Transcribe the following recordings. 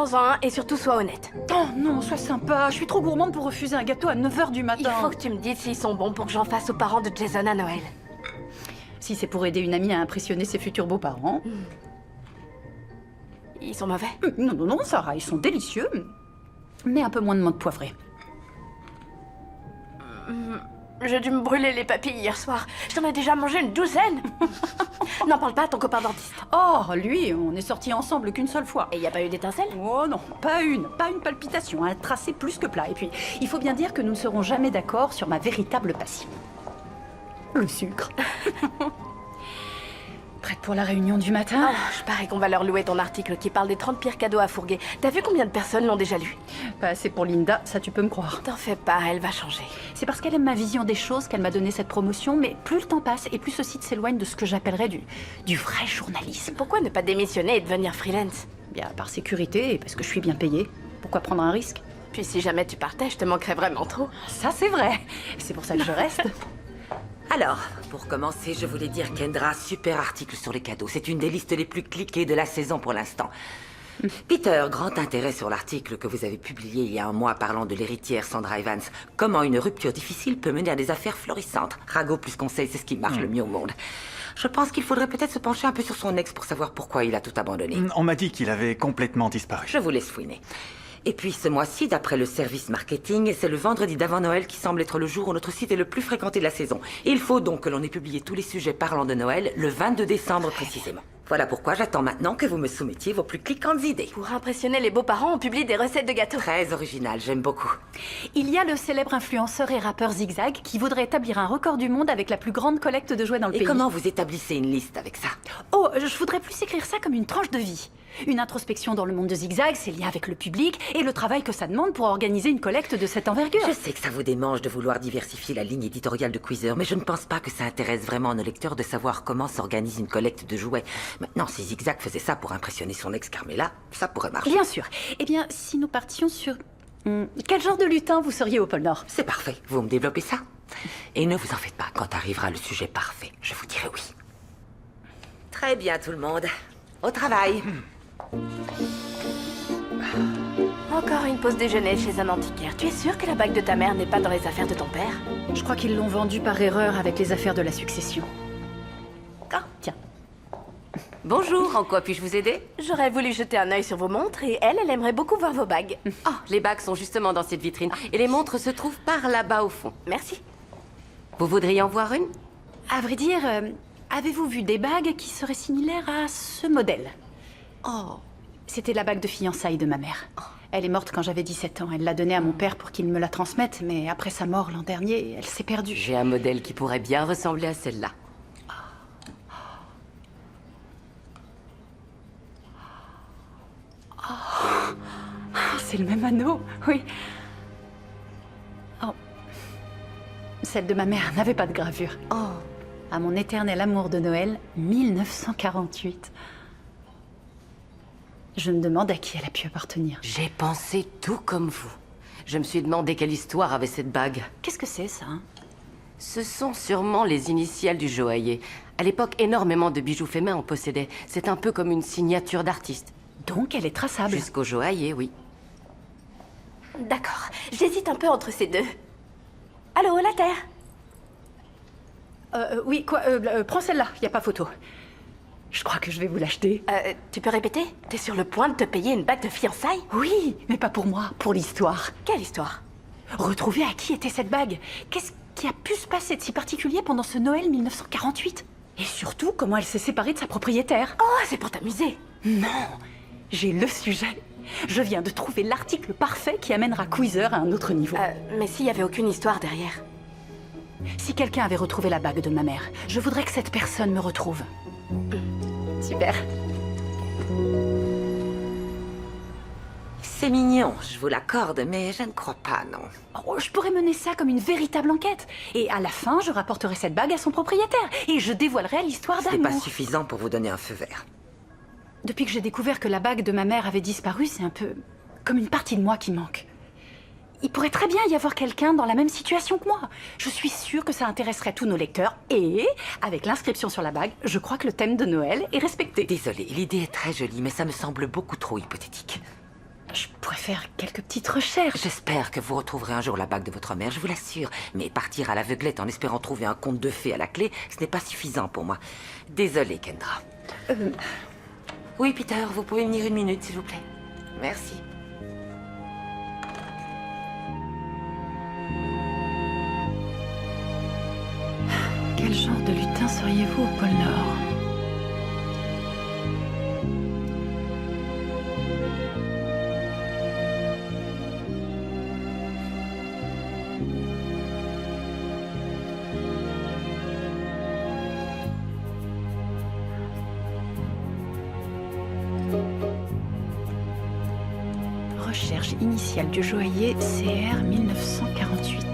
prends-en un et surtout sois honnête. Oh non, sois sympa. Je suis trop gourmande pour refuser un gâteau à 9 h du matin. Il faut que tu me dises s'ils sont bons pour que j'en fasse aux parents de Jason à Noël. Si c'est pour aider une amie à impressionner ses futurs beaux-parents. Ils sont mauvais? Non, non, non, Sarah, ils sont délicieux. Mais un peu moins de menthe poivrée. J'ai dû me brûler les papilles hier soir. Je t'en ai déjà mangé une douzaine. N'en parle pas à ton copain dentiste. Oh, lui, on est sortis ensemble qu'une seule fois. Et y a pas eu d'étincelle? Oh non, pas une palpitation, un tracé plus que plat. Et puis, il faut bien dire que nous ne serons jamais d'accord sur ma véritable passion. Le sucre. Prête pour la réunion du matin? Oh, je parie qu'on va leur louer ton article qui parle des 30 pires cadeaux à fourguer. T'as vu combien de personnes l'ont déjà lu? Pas assez pour Linda, ça tu peux me croire. T'en fais pas, elle va changer. C'est parce qu'elle aime ma vision des choses qu'elle m'a donné cette promotion, mais plus le temps passe et plus ce site s'éloigne de ce que j'appellerais du vrai journalisme. Pourquoi ne pas démissionner et devenir freelance? Bien, par sécurité et parce que je suis bien payée. Pourquoi prendre un risque? Puis si jamais tu partais, je te manquerais vraiment trop. Ça c'est vrai. C'est pour ça que je reste. Alors, pour commencer, je voulais dire Kendra, super article sur les cadeaux. C'est une des listes les plus cliquées de la saison pour l'instant. Peter, grand intérêt sur l'article que vous avez publié il y a un mois parlant de l'héritière Sandra Evans. Comment une rupture difficile peut mener à des affaires florissantes. Rago plus conseil, c'est ce qui marche le mieux au monde. Je pense qu'il faudrait peut-être se pencher un peu sur son ex pour savoir pourquoi il a tout abandonné. On m'a dit qu'il avait complètement disparu. Je vous laisse fouiner. Et puis ce mois-ci, d'après le service marketing, c'est le vendredi d'avant Noël qui semble être le jour où notre site est le plus fréquenté de la saison. Il faut donc que l'on ait publié tous les sujets parlant de Noël le 22 décembre précisément. Voilà pourquoi j'attends maintenant que vous me soumettiez vos plus cliquantes idées. Pour impressionner les beaux-parents, on publie des recettes de gâteaux. Très original, j'aime beaucoup. Il y a le célèbre influenceur et rappeur Zigzag qui voudrait établir un record du monde avec la plus grande collecte de jouets dans le Et pays. comment vous établissez une liste avec ça? Oh, je voudrais plus écrire ça comme une tranche de vie. Une introspection dans le monde de Zigzag, ses liens avec le public et le travail que ça demande pour organiser une collecte de cette envergure. Je sais que ça vous démange de vouloir diversifier la ligne éditoriale de Queezer, mais je ne pense pas que ça intéresse vraiment nos lecteurs de savoir comment s'organise une collecte de jouets. Maintenant, si Zigzag faisait ça pour impressionner son ex Carmela, ça pourrait marcher. Bien sûr. Eh bien, si nous partions sur... quel genre de lutin vous seriez au pôle Nord? C'est parfait, vous me développez ça. Et ne vous en faites pas, quand arrivera le sujet parfait, je vous dirai oui. Très bien tout le monde, au travail. Encore une pause déjeuner chez un antiquaire. Tu es sûr que la bague de ta mère n'est pas dans les affaires de ton père? Je crois qu'ils l'ont vendue par erreur avec les affaires de la succession. Ah, tiens. Bonjour, en quoi puis-je vous aider? J'aurais voulu jeter un œil sur vos montres et elle aimerait beaucoup voir vos bagues. Ah, les bagues sont justement dans cette vitrine et les montres se trouvent par là-bas au fond. Merci. Vous voudriez en voir une? À vrai dire, avez-vous vu des bagues qui seraient similaires à ce modèle? Oh, C'était la bague de fiançailles de ma mère. Elle est morte quand j'avais 17 ans. Elle l'a donnée à mon père pour qu'il me la transmette, mais après sa mort l'an dernier, elle s'est perdue. j'ai un modèle qui pourrait bien ressembler à celle-là. Ah, c'est le même anneau, oui. Oh. Celle de ma mère n'avait pas de gravure. Oh, À mon éternel amour de Noël, 1948. Je me demande à qui elle a pu appartenir. j'ai pensé tout comme vous. Je me suis demandé quelle histoire avait cette bague. Qu'est-ce que c'est, ça, hein? Ce sont sûrement les initiales du joaillier. À l'époque, énormément de bijoux faits main en possédaient. C'est un peu comme une signature d'artiste. Donc, elle est traçable. Jusqu'au joaillier, oui. D'accord. J'hésite un peu entre ces deux. Allô, la Terre? Oui, quoi, prends celle-là, y a pas photo. Je crois que je vais vous l'acheter. Tu peux répéter? T'es sur le point de te payer une bague de fiançailles? Oui, mais pas pour moi, pour l'histoire. Quelle histoire? Retrouver à qui était cette bague. Qu'est-ce qui a pu se passer de si particulier pendant ce Noël 1948? Et surtout, comment elle s'est séparée de sa propriétaire. Oh, c'est pour t'amuser. Non, j'ai le sujet. Je viens de trouver l'article parfait qui amènera Queezer à un autre niveau. Mais s'il y avait aucune histoire derrière. Si quelqu'un avait retrouvé la bague de ma mère, je voudrais que cette personne me retrouve. Super. C'est mignon, je vous l'accorde, mais je ne crois pas, non. Oh, je pourrais mener ça comme une véritable enquête. Et à la fin, je rapporterai cette bague à son propriétaire. Et je dévoilerai l'histoire C'est d'amour. pas suffisant pour vous donner un feu vert. Depuis que j'ai découvert que la bague de ma mère avait disparu, c'est un peu comme une partie de moi qui manque. Il pourrait très bien y avoir quelqu'un dans la même situation que moi. Je suis sûre que ça intéresserait tous nos lecteurs. Et, avec l'inscription sur la bague, je crois que le thème de Noël est respecté. Désolée, l'idée est très jolie, mais ça me semble beaucoup trop hypothétique. Je pourrais faire quelques petites recherches. J'espère que vous retrouverez un jour la bague de votre mère, je vous l'assure. Mais partir à l'aveuglette en espérant trouver un conte de fées à la clé, ce n'est pas suffisant pour moi. Désolée, Kendra. Oui, Peter, vous pouvez venir 1 minute, s'il vous plaît. Merci. Quel genre de lutin seriez-vous au pôle Nord? Recherche initiale du joaillier CR 1948.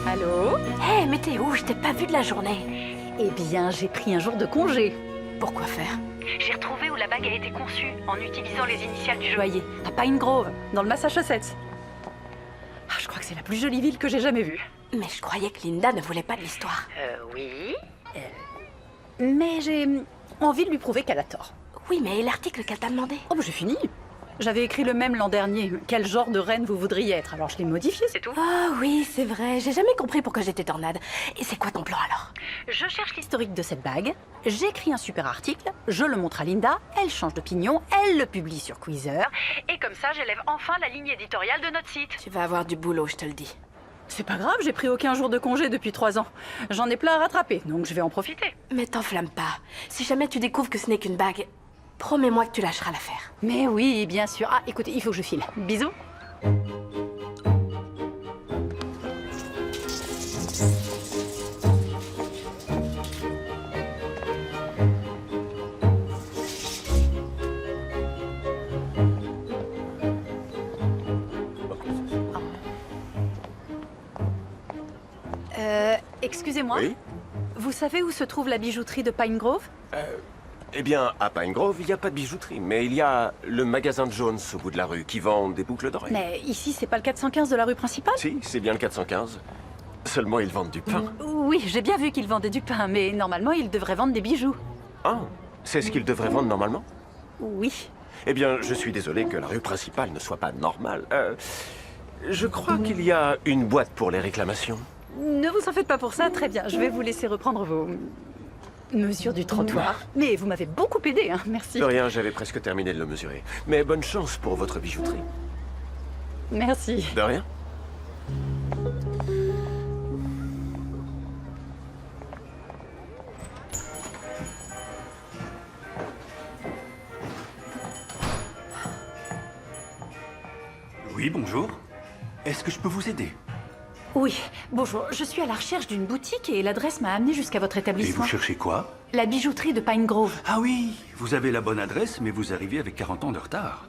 Allô? Hé, mais t'es où? Je t'ai pas vu de la journée. Eh bien, j'ai pris un jour de congé. Pourquoi faire? J'ai retrouvé où la bague a été conçue, en utilisant les initiales du joaillier, à Pine Grove, dans le Massachusetts. Ah, je crois que c'est la plus jolie ville que j'ai jamais vue. Mais je croyais que Linda ne voulait pas de l'histoire. Oui. Mais j'ai envie de lui prouver qu'elle a tort. Oui, mais l'article qu'elle t'a demandé? Oh, bah, j'ai fini. J'avais écrit le même l'an dernier. Quel genre de reine vous voudriez être? Alors je l'ai modifié, c'est tout. Ah oui, c'est vrai. J'ai jamais compris pourquoi j'étais tornade. Et c'est quoi ton plan alors? Je cherche l'historique de cette bague, j'écris un super article, je le montre à Linda, elle change d'opinion, elle le publie sur Queezer, et comme ça j'élève enfin la ligne éditoriale de notre site. Tu vas avoir du boulot, je te le dis. C'est pas grave, j'ai pris aucun jour de congé depuis 3 ans. J'en ai plein à rattraper, donc je vais en profiter. Mais t'enflamme pas. Si jamais tu découvres que ce n'est qu'une bague, promets-moi que tu lâcheras l'affaire. Mais oui, bien sûr. Ah, écoutez, il faut que je file. Bisous. Excusez-moi. Oui. Vous savez où se trouve la bijouterie de Pine Grove? Eh bien, à Pine Grove, il n'y a pas de bijouterie, mais il y a le magasin Jones au bout de la rue qui vend des boucles d'oreilles. Mais ici, c'est pas le 415 de la rue principale? Si, c'est bien le 415. Seulement, ils vendent du pain. Oui, j'ai bien vu qu'ils vendaient du pain, mais normalement, ils devraient vendre des bijoux. Ah, c'est ce qu'ils devraient vendre normalement? Oui. Eh bien, je suis désolé que la rue principale ne soit pas normale. Je crois qu'il y a une boîte pour les réclamations. Ne vous en faites pas pour ça, très bien. Je vais vous laisser reprendre vos mesures du trottoir. Mais vous m'avez beaucoup aidé, hein, merci. De rien, j'avais presque terminé de le mesurer. Mais bonne chance pour votre bijouterie. Merci. De rien. Oui, bonjour. Est-ce que je peux vous aider? Oui, bonjour. Je suis à la recherche d'une boutique et l'adresse m'a amené jusqu'à votre Et établissement. vous cherchez quoi? La bijouterie de Pine Grove. Ah oui, vous avez la bonne adresse, mais vous arrivez avec 40 ans de retard.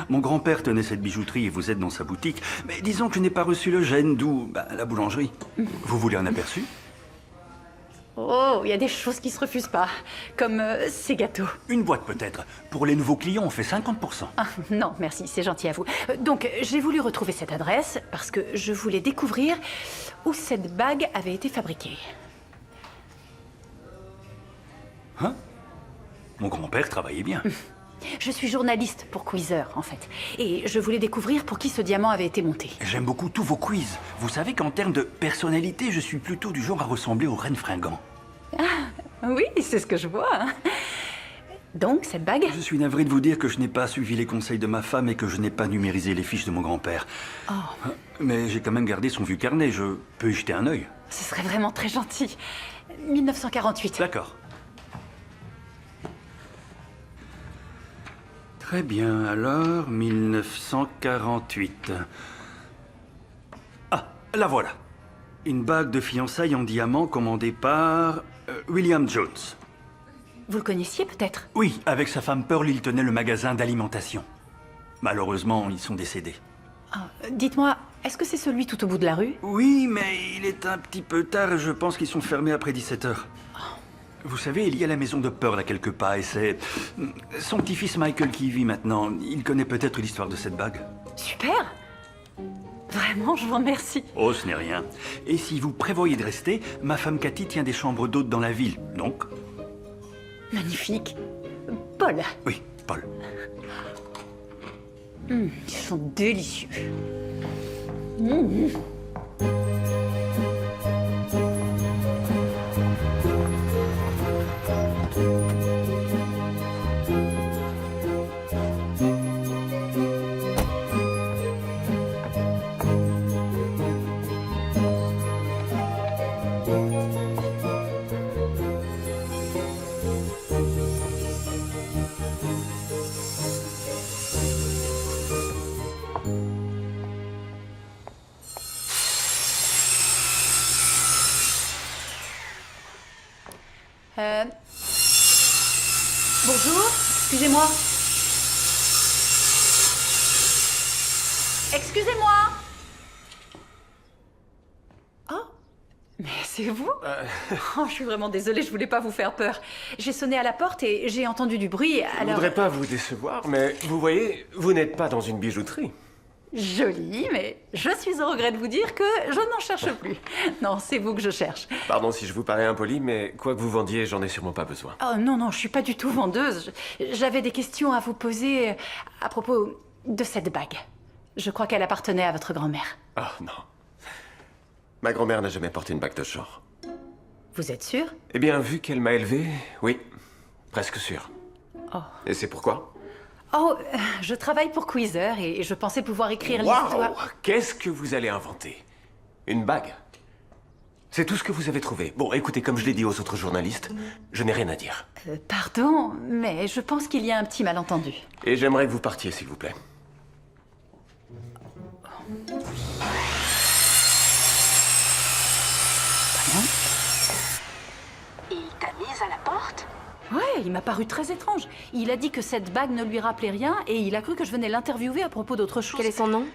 Mon grand-père tenait cette bijouterie et vous êtes dans sa boutique. Mais disons que je n'ai pas reçu le gène, d'où la boulangerie. Vous voulez un aperçu? Oh, il y a des choses qui se refusent pas. Comme ces gâteaux. Une boîte peut-être. Pour les nouveaux clients, on fait 50%. Ah, non, merci, c'est gentil à vous. Donc, j'ai voulu retrouver cette adresse parce que je voulais découvrir où cette bague avait été fabriquée. Hein? Mon grand-père travaillait bien. Je suis journaliste pour Queezer, en fait. Et je voulais découvrir pour qui ce diamant avait été monté. J'aime beaucoup tous vos quiz. Vous savez qu'en termes de personnalité, je suis plutôt du genre à ressembler au Reine Fringant. Oui, c'est ce que je vois. Hein. Donc, cette bague? Je suis navré de vous dire que je n'ai pas suivi les conseils de ma femme et que je n'ai pas numérisé les fiches de mon grand-père. Mais j'ai quand même gardé son vieux carnet, je peux y jeter un œil. Ce serait vraiment très gentil. 1948. D'accord. Très bien, alors, 1948. Ah, la voilà. Une bague de fiançailles en diamant commandée par William Jones. Vous le connaissiez peut-être? Oui, avec sa femme Pearl, il tenait le magasin d'alimentation. Malheureusement, ils sont décédés. Dites-moi, est-ce que c'est celui tout au bout de la rue? Oui, mais il est un petit peu tard et je pense qu'ils sont fermés après 17h. Vous savez, il y a la maison de Pearl à quelques pas et c'est son petit-fils Michael qui y vit maintenant. Il connaît peut-être l'histoire de cette bague. Super! Vraiment, je vous remercie. Oh, ce n'est rien. Et si vous prévoyez de rester, ma femme Cathy tient des chambres d'hôtes dans la ville, donc... Magnifique. Paul, Oui, Paul. ils sont délicieux. Bonjour, excusez-moi. Excusez-moi. Oh, mais c'est vous? Oh, je suis vraiment désolée, je voulais pas vous faire peur. J'ai sonné à la porte et j'ai entendu du bruit, Je alors... voudrais pas vous décevoir, mais vous voyez, vous n'êtes pas dans une bijouterie. Joli, mais je suis au regret de vous dire que je n'en cherche plus. Non, c'est vous que je cherche. Pardon si je vous parais impoli, mais quoi que vous vendiez, j'en ai sûrement pas besoin. Oh non, non, je suis pas du tout vendeuse. J'avais des questions à vous poser à propos de cette bague. Je crois qu'elle appartenait à votre grand-mère. Oh non. Ma grand-mère n'a jamais porté une bague de ce genre. Vous êtes sûr? Eh bien, vu qu'elle m'a élevé, oui, presque sûr. Oh. Et c'est pourquoi? Oh, je travaille pour Queezer et je pensais pouvoir écrire l'histoire... Waouh! Qu'est-ce que vous allez inventer? Une bague? C'est tout ce que vous avez trouvé. Bon, écoutez, comme je l'ai dit aux autres journalistes, je n'ai rien à dire. Pardon, mais je pense qu'il y a un petit malentendu. Et j'aimerais que vous partiez, s'il vous plaît. Il t'a mise à la porte? Ouais, il m'a paru très étrange. Il a dit que cette bague ne lui rappelait rien et il a cru que je venais l'interviewer à propos d'autre chose. Quel est son nom?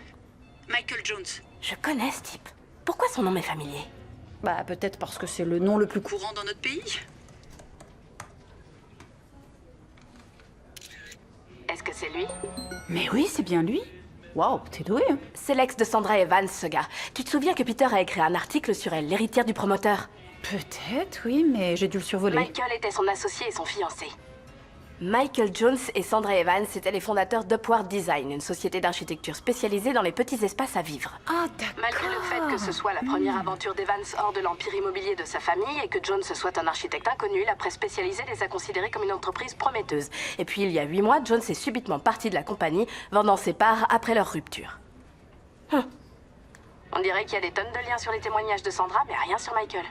Michael Jones. Je connais ce type. Pourquoi son nom m'est familier? Bah, peut-être parce que c'est le nom le plus courant dans notre pays. Est-ce que c'est lui? Mais oui, c'est bien lui. Waouh, t'es doué, hein? C'est l'ex de Sandra Evans, ce gars. Tu te souviens que Peter a écrit un article sur elle, l'héritière du promoteur? Peut-être, oui, mais j'ai dû le survoler. Michael était son associé et son fiancé. Michael Jones et Sandra Evans étaient les fondateurs d'Upward Design, une société d'architecture spécialisée dans les petits espaces à vivre. Ah, d'accord. Malgré le fait que ce soit la première aventure d'Evans hors de l'empire immobilier de sa famille et que Jones soit un architecte inconnu, la presse spécialisée les a considérés comme une entreprise prometteuse. Et puis il y a 8 mois, Jones est subitement parti de la compagnie, vendant ses parts après leur rupture. On dirait qu'il y a des tonnes de liens sur les témoignages de Sandra, mais rien sur Michael.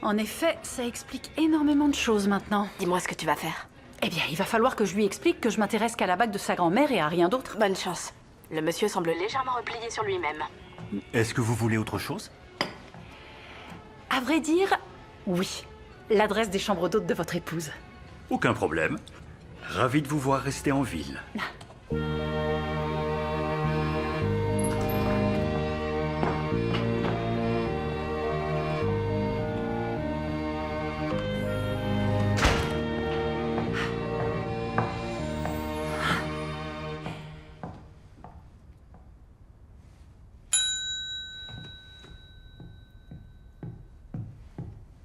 En effet, ça explique énormément de choses maintenant. Dis-moi ce que tu vas faire. Eh bien, il va falloir que je lui explique que je m'intéresse qu'à la bague de sa grand-mère et à rien d'autre. Bonne chance. Le monsieur semble légèrement replié sur lui-même. Est-ce que vous voulez autre chose? À vrai dire, oui. L'adresse des chambres d'hôtes de votre épouse. Aucun problème. Ravi de vous voir rester en ville.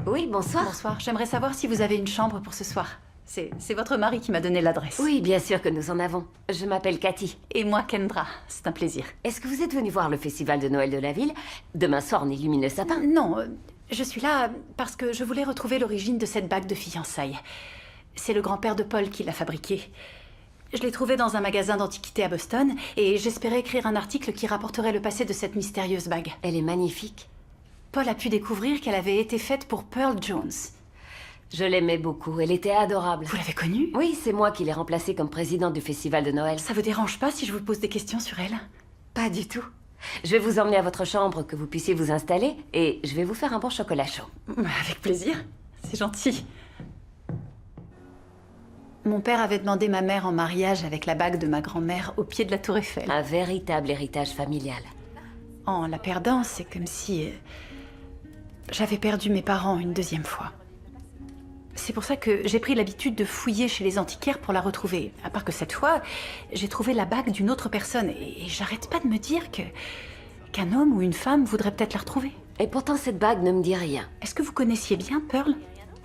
Oui, bonsoir. Bonsoir, j'aimerais savoir si vous avez une chambre pour ce soir. C'est votre mari qui m'a donné l'adresse. Oui, bien sûr que nous en avons. Je m'appelle Cathy. Et moi, Kendra. C'est un plaisir. Est-ce que vous êtes venu voir le festival de Noël de la ville? Demain soir, on illumine le sapin. Non, je suis là parce que je voulais retrouver l'origine de cette bague de fiançailles. C'est le grand-père de Paul qui l'a fabriquée. Je l'ai trouvée dans un magasin d'antiquités à Boston et j'espérais écrire un article qui rapporterait le passé de cette mystérieuse bague. Elle est magnifique. Paul a pu découvrir qu'elle avait été faite pour Pearl Jones. Je l'aimais beaucoup. Elle était adorable. Vous l'avez connue? Oui, c'est moi qui l'ai remplacée comme présidente du festival de Noël. Ça vous dérange pas si je vous pose des questions sur elle? Pas du tout. Je vais vous emmener à votre chambre, que vous puissiez vous installer, et je vais vous faire un bon chocolat chaud. Avec plaisir. C'est gentil. Mon père avait demandé ma mère en mariage avec la bague de ma grand-mère au pied de la tour Eiffel. Un véritable héritage familial. En la perdant, c'est comme si j'avais perdu mes parents une deuxième fois. C'est pour ça que j'ai pris l'habitude de fouiller chez les antiquaires pour la retrouver. À part que cette fois, j'ai trouvé la bague d'une autre personne. Et j'arrête pas de me dire qu'un homme ou une femme voudrait peut-être la retrouver. Et pourtant, cette bague ne me dit rien. Est-ce que vous connaissiez bien Pearl?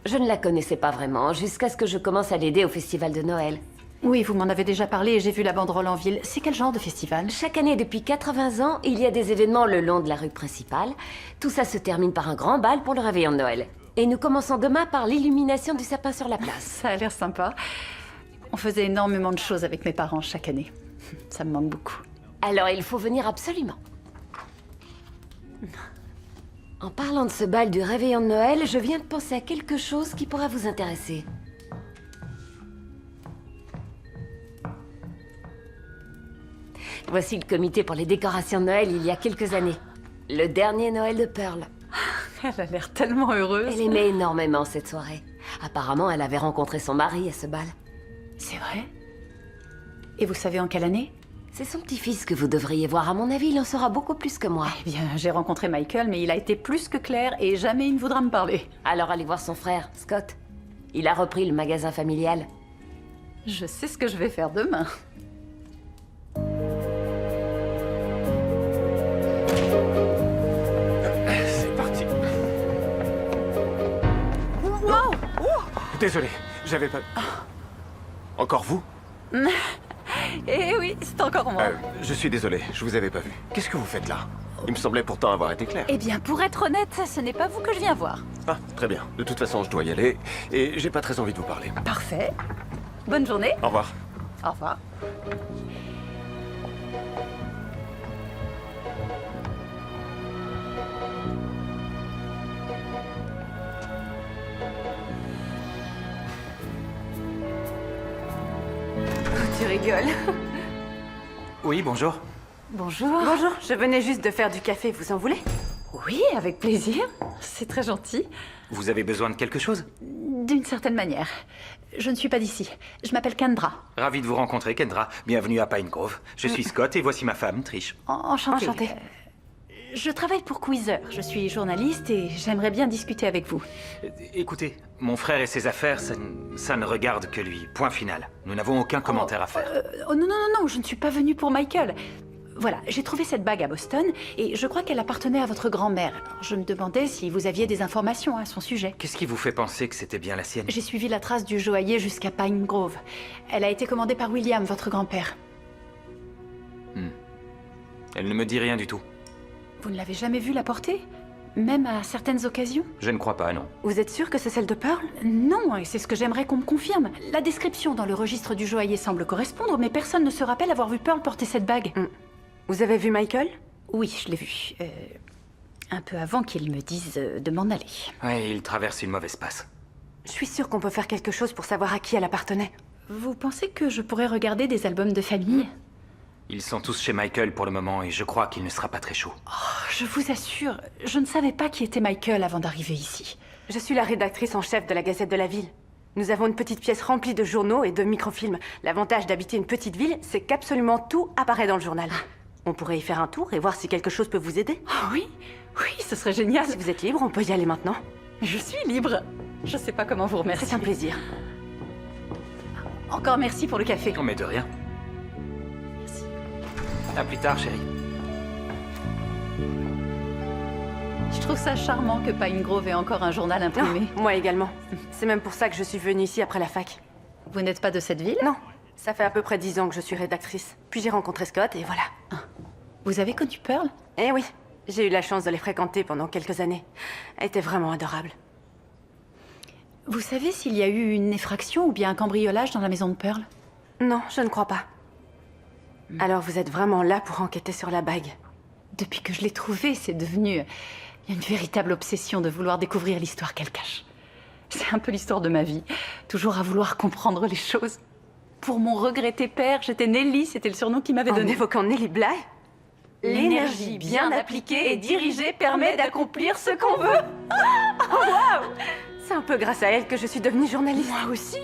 Je ne la connaissais pas vraiment, jusqu'à ce que je commence à l'aider au festival de Noël. Oui, vous m'en avez déjà parlé et j'ai vu la banderole en ville. C'est quel genre de festival? Chaque année, depuis 80 ans, il y a des événements le long de la rue principale. Tout ça se termine par un grand bal pour le réveillon de Noël. Et nous commençons demain par l'illumination du sapin sur la place. Ça a l'air sympa. On faisait énormément de choses avec mes parents chaque année. Ça me manque beaucoup. Alors il faut venir absolument. En parlant de ce bal du réveillon de Noël, je viens de penser à quelque chose qui pourra vous intéresser. Voici le comité pour les décorations de Noël il y a quelques années. Le dernier Noël de Pearl. Elle a l'air tellement heureuse. Elle aimait énormément cette soirée. Apparemment, elle avait rencontré son mari à ce bal. C'est vrai? Et vous savez en quelle année? C'est son petit-fils que vous devriez voir. À mon avis, il en saura beaucoup plus que moi. Eh bien, j'ai rencontré Michael, mais il a été plus que clair et jamais il ne voudra me parler. Alors allez voir son frère, Scott. Il a repris le magasin familial. Je sais ce que je vais faire demain. C'est parti. Désolé, j'avais pas... Encore vous? Eh oui, c'est encore moi. Je suis désolé, je vous avais pas vu. Qu'est-ce que vous faites là? Il me semblait pourtant avoir été clair. Eh bien, pour être honnête, ce n'est pas vous que je viens voir. Ah, très bien. De toute façon, je dois y aller. Et j'ai pas très envie de vous parler. Parfait. Bonne journée. Au revoir. Au revoir. Tu rigoles. Oui, bonjour. Bonjour. Bonjour, je venais juste de faire du café, vous en voulez? Oui, avec plaisir. C'est très gentil. Vous avez besoin de quelque chose? D'une certaine manière. Je ne suis pas d'ici. Je m'appelle Kendra. Ravi de vous rencontrer, Kendra. Bienvenue à Pine Grove. Je suis Scott et voici ma femme, Trish. Enchantée. Enchantée. Je travaille pour Queezer. Je suis journaliste et j'aimerais bien discuter avec vous. Écoutez, mon frère et ses affaires, ça ne regarde que lui. Point final. Nous n'avons aucun commentaire à faire. Oh non, non, non, non, je ne suis pas venue pour Michael. Voilà, j'ai trouvé cette bague à Boston et je crois qu'elle appartenait à votre grand-mère. Alors, je me demandais si vous aviez des informations à son sujet. Qu'est-ce qui vous fait penser que c'était bien la sienne? J'ai suivi la trace du joaillier jusqu'à Pine Grove. Elle a été commandée par William, votre grand-père. Elle ne me dit rien du tout. Vous ne l'avez jamais vue la porter? Même à certaines occasions? Je ne crois pas, non. Vous êtes sûr que c'est celle de Pearl? Non, et c'est ce que j'aimerais qu'on me confirme. La description dans le registre du joaillier semble correspondre, mais personne ne se rappelle avoir vu Pearl porter cette bague. Vous avez vu Michael? Oui, je l'ai vu. Un peu avant qu'il me dise de m'en aller. Ouais, il traverse une mauvaise passe. Je suis sûre qu'on peut faire quelque chose pour savoir à qui elle appartenait. Vous pensez que je pourrais regarder des albums de famille? Ils sont tous chez Michael pour le moment et je crois qu'il ne sera pas très chaud. Je vous assure, je ne savais pas qui était Michael avant d'arriver ici. Je suis la rédactrice en chef de la Gazette de la Ville. Nous avons une petite pièce remplie de journaux et de microfilms. L'avantage d'habiter une petite ville, c'est qu'absolument tout apparaît dans le journal. On pourrait y faire un tour et voir si quelque chose peut vous aider. Ah oui, oui, ce serait génial. Si vous êtes libre, on peut y aller maintenant. Je suis libre. Je sais pas comment vous remercier. C'est un plaisir. Encore merci pour le café. Non mais de rien. Merci. À plus tard, chérie. Je trouve ça charmant que Pine Grove ait encore un journal imprimé. Moi également. C'est même pour ça que je suis venue ici après la fac. Vous n'êtes pas de cette ville? Non, ça fait à peu près 10 ans que je suis rédactrice. Puis j'ai rencontré Scott et voilà. Vous avez connu Pearl? Eh oui, j'ai eu la chance de les fréquenter pendant quelques années. Elle était vraiment adorable. Vous savez s'il y a eu une effraction ou bien un cambriolage dans la maison de Pearl? Non, je ne crois pas. Alors vous êtes vraiment là pour enquêter sur la bague? Depuis que je l'ai trouvée, c'est devenu une véritable obsession de vouloir découvrir l'histoire qu'elle cache. C'est un peu l'histoire de ma vie, toujours à vouloir comprendre les choses. Pour mon regretté père, j'étais Nelly, c'était le surnom qu'il m'avait En donné. évoquant Nelly Bly? L'énergie bien appliquée et dirigée permet d'accomplir ce qu'on veut. C'est un peu grâce à elle que je suis devenue journaliste. Moi aussi.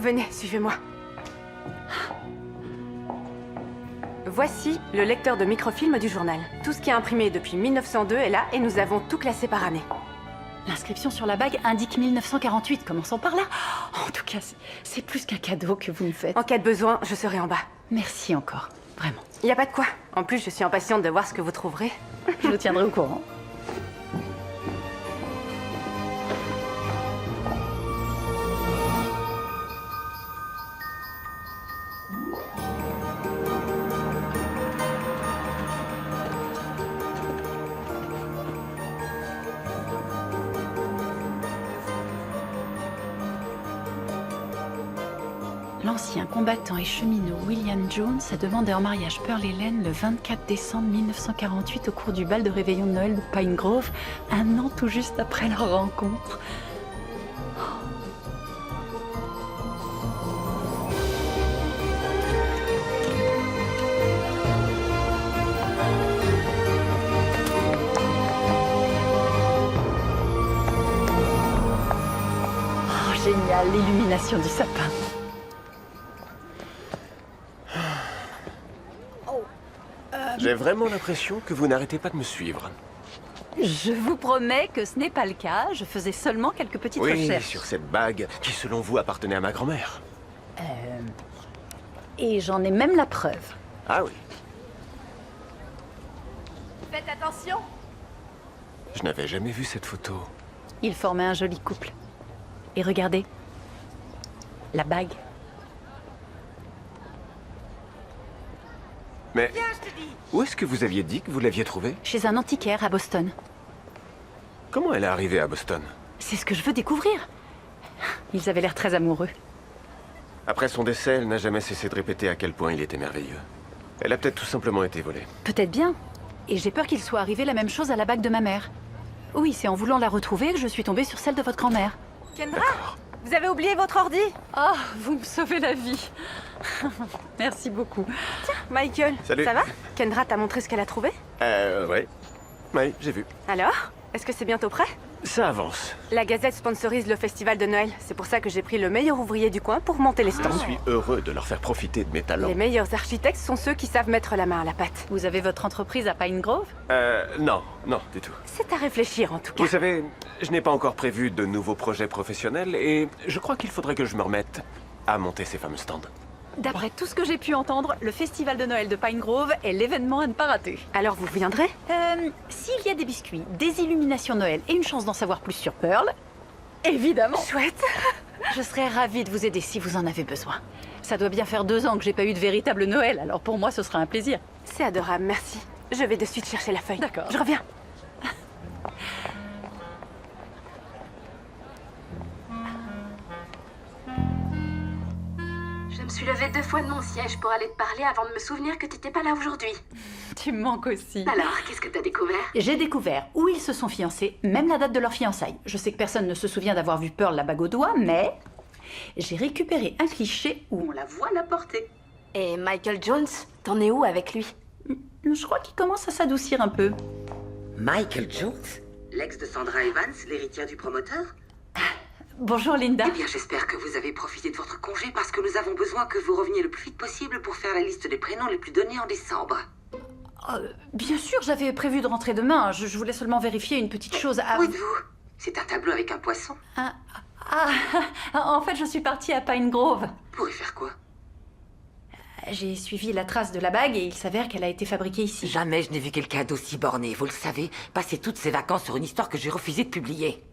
Venez, suivez-moi. Voici le lecteur de microfilm du journal. Tout ce qui est imprimé depuis 1902 est là et nous avons tout classé par année. L'inscription sur la bague indique 1948, commençons par là. En tout cas, c'est plus qu'un cadeau que vous me faites. En cas de besoin, je serai en bas. Merci encore, vraiment. Y a pas de quoi. En plus, je suis impatiente de voir ce que vous trouverez. Je vous tiendrai au courant. L'ancien combattant et cheminot William Jones a demandé en mariage Pearl Helen le 24 décembre 1948 au cours du bal de réveillon de Noël de Pine Grove, un an tout juste après leur rencontre. Oh, génial, l'illumination du sapin. J'ai vraiment l'impression que vous n'arrêtez pas de me suivre. Je vous promets que ce n'est pas le cas. Je faisais seulement quelques petites Oui, recherches. sur cette bague qui, selon vous, appartenait à ma grand-mère. Et j'en ai même la preuve. Ah oui, Faites attention. je n'avais jamais vu cette photo. Ils formaient un joli couple. Et regardez, la bague. Mais où est-ce que vous aviez dit que vous l'aviez trouvée? Chez un antiquaire à Boston. Comment elle est arrivée à Boston? C'est ce que je veux découvrir. Ils avaient l'air très amoureux. Après son décès, elle n'a jamais cessé de répéter à quel point il était merveilleux. Elle a peut-être tout simplement été volée. Peut-être bien. Et j'ai peur qu'il soit arrivé la même chose à la bague de ma mère. Oui, c'est en voulant la retrouver que je suis tombée sur celle de votre grand-mère. Kendra, vous avez oublié votre ordi? Ah, vous me sauvez la vie. Merci beaucoup. Michael, Salut. ça va? Kendra t'a montré ce qu'elle a trouvé? Ouais. Oui, j'ai vu. Alors, est-ce que c'est bientôt prêt? Ça avance. La Gazette sponsorise le festival de Noël. C'est pour ça que j'ai pris le meilleur ouvrier du coin pour monter les Je stands. suis heureux de leur faire profiter de mes talents. Les meilleurs architectes sont ceux qui savent mettre la main à la pâte. Vous avez votre entreprise à Pine Grove? Non, du tout. C'est à réfléchir en tout cas. Vous savez, je n'ai pas encore prévu de nouveaux projets professionnels et je crois qu'il faudrait que je me remette à monter ces fameux stands. D'après tout ce que j'ai pu entendre, le festival de Noël de Pine Grove est l'événement à ne pas rater. Alors vous viendrez? S'il y a des biscuits, des illuminations Noël et une chance d'en savoir plus sur Pearl, évidemment. Chouette. Je serais ravie de vous aider si vous en avez besoin. Ça doit bien faire 2 ans que j'ai pas eu de véritable Noël, alors pour moi ce sera un plaisir. C'est adorable, merci. Je vais de suite chercher la feuille. D'accord. Je reviens. Je me suis levée 2 fois de mon siège pour aller te parler avant de me souvenir que t'étais pas là aujourd'hui. Tu me manques aussi. Alors, qu'est-ce que t'as découvert? J'ai découvert où ils se sont fiancés, même la date de leur fiançailles. Je sais que personne ne se souvient d'avoir vu Pearl la bague au doigt, mais j'ai récupéré un cliché où on la voit la porter. Et Michael Jones, t'en es où avec lui? Je crois qu'il commence à s'adoucir un peu. Michael Jones, l'ex de Sandra Evans, l'héritière du promoteur? Bonjour Linda. Eh bien, j'espère que vous avez profité de votre congé parce que nous avons besoin que vous reveniez le plus vite possible pour faire la liste des prénoms les plus donnés en décembre. Bien sûr, j'avais prévu de rentrer demain. Je voulais seulement vérifier une petite chose. Où êtes-vous? C'est un tableau avec un poisson. En fait, je suis partie à Pine Grove. Pour y faire quoi? J'ai suivi la trace de la bague et il s'avère qu'elle a été fabriquée ici. Jamais je n'ai vu quelqu'un d'aussi borné, vous le savez. Passer toutes ses vacances sur une histoire que j'ai refusé de publier.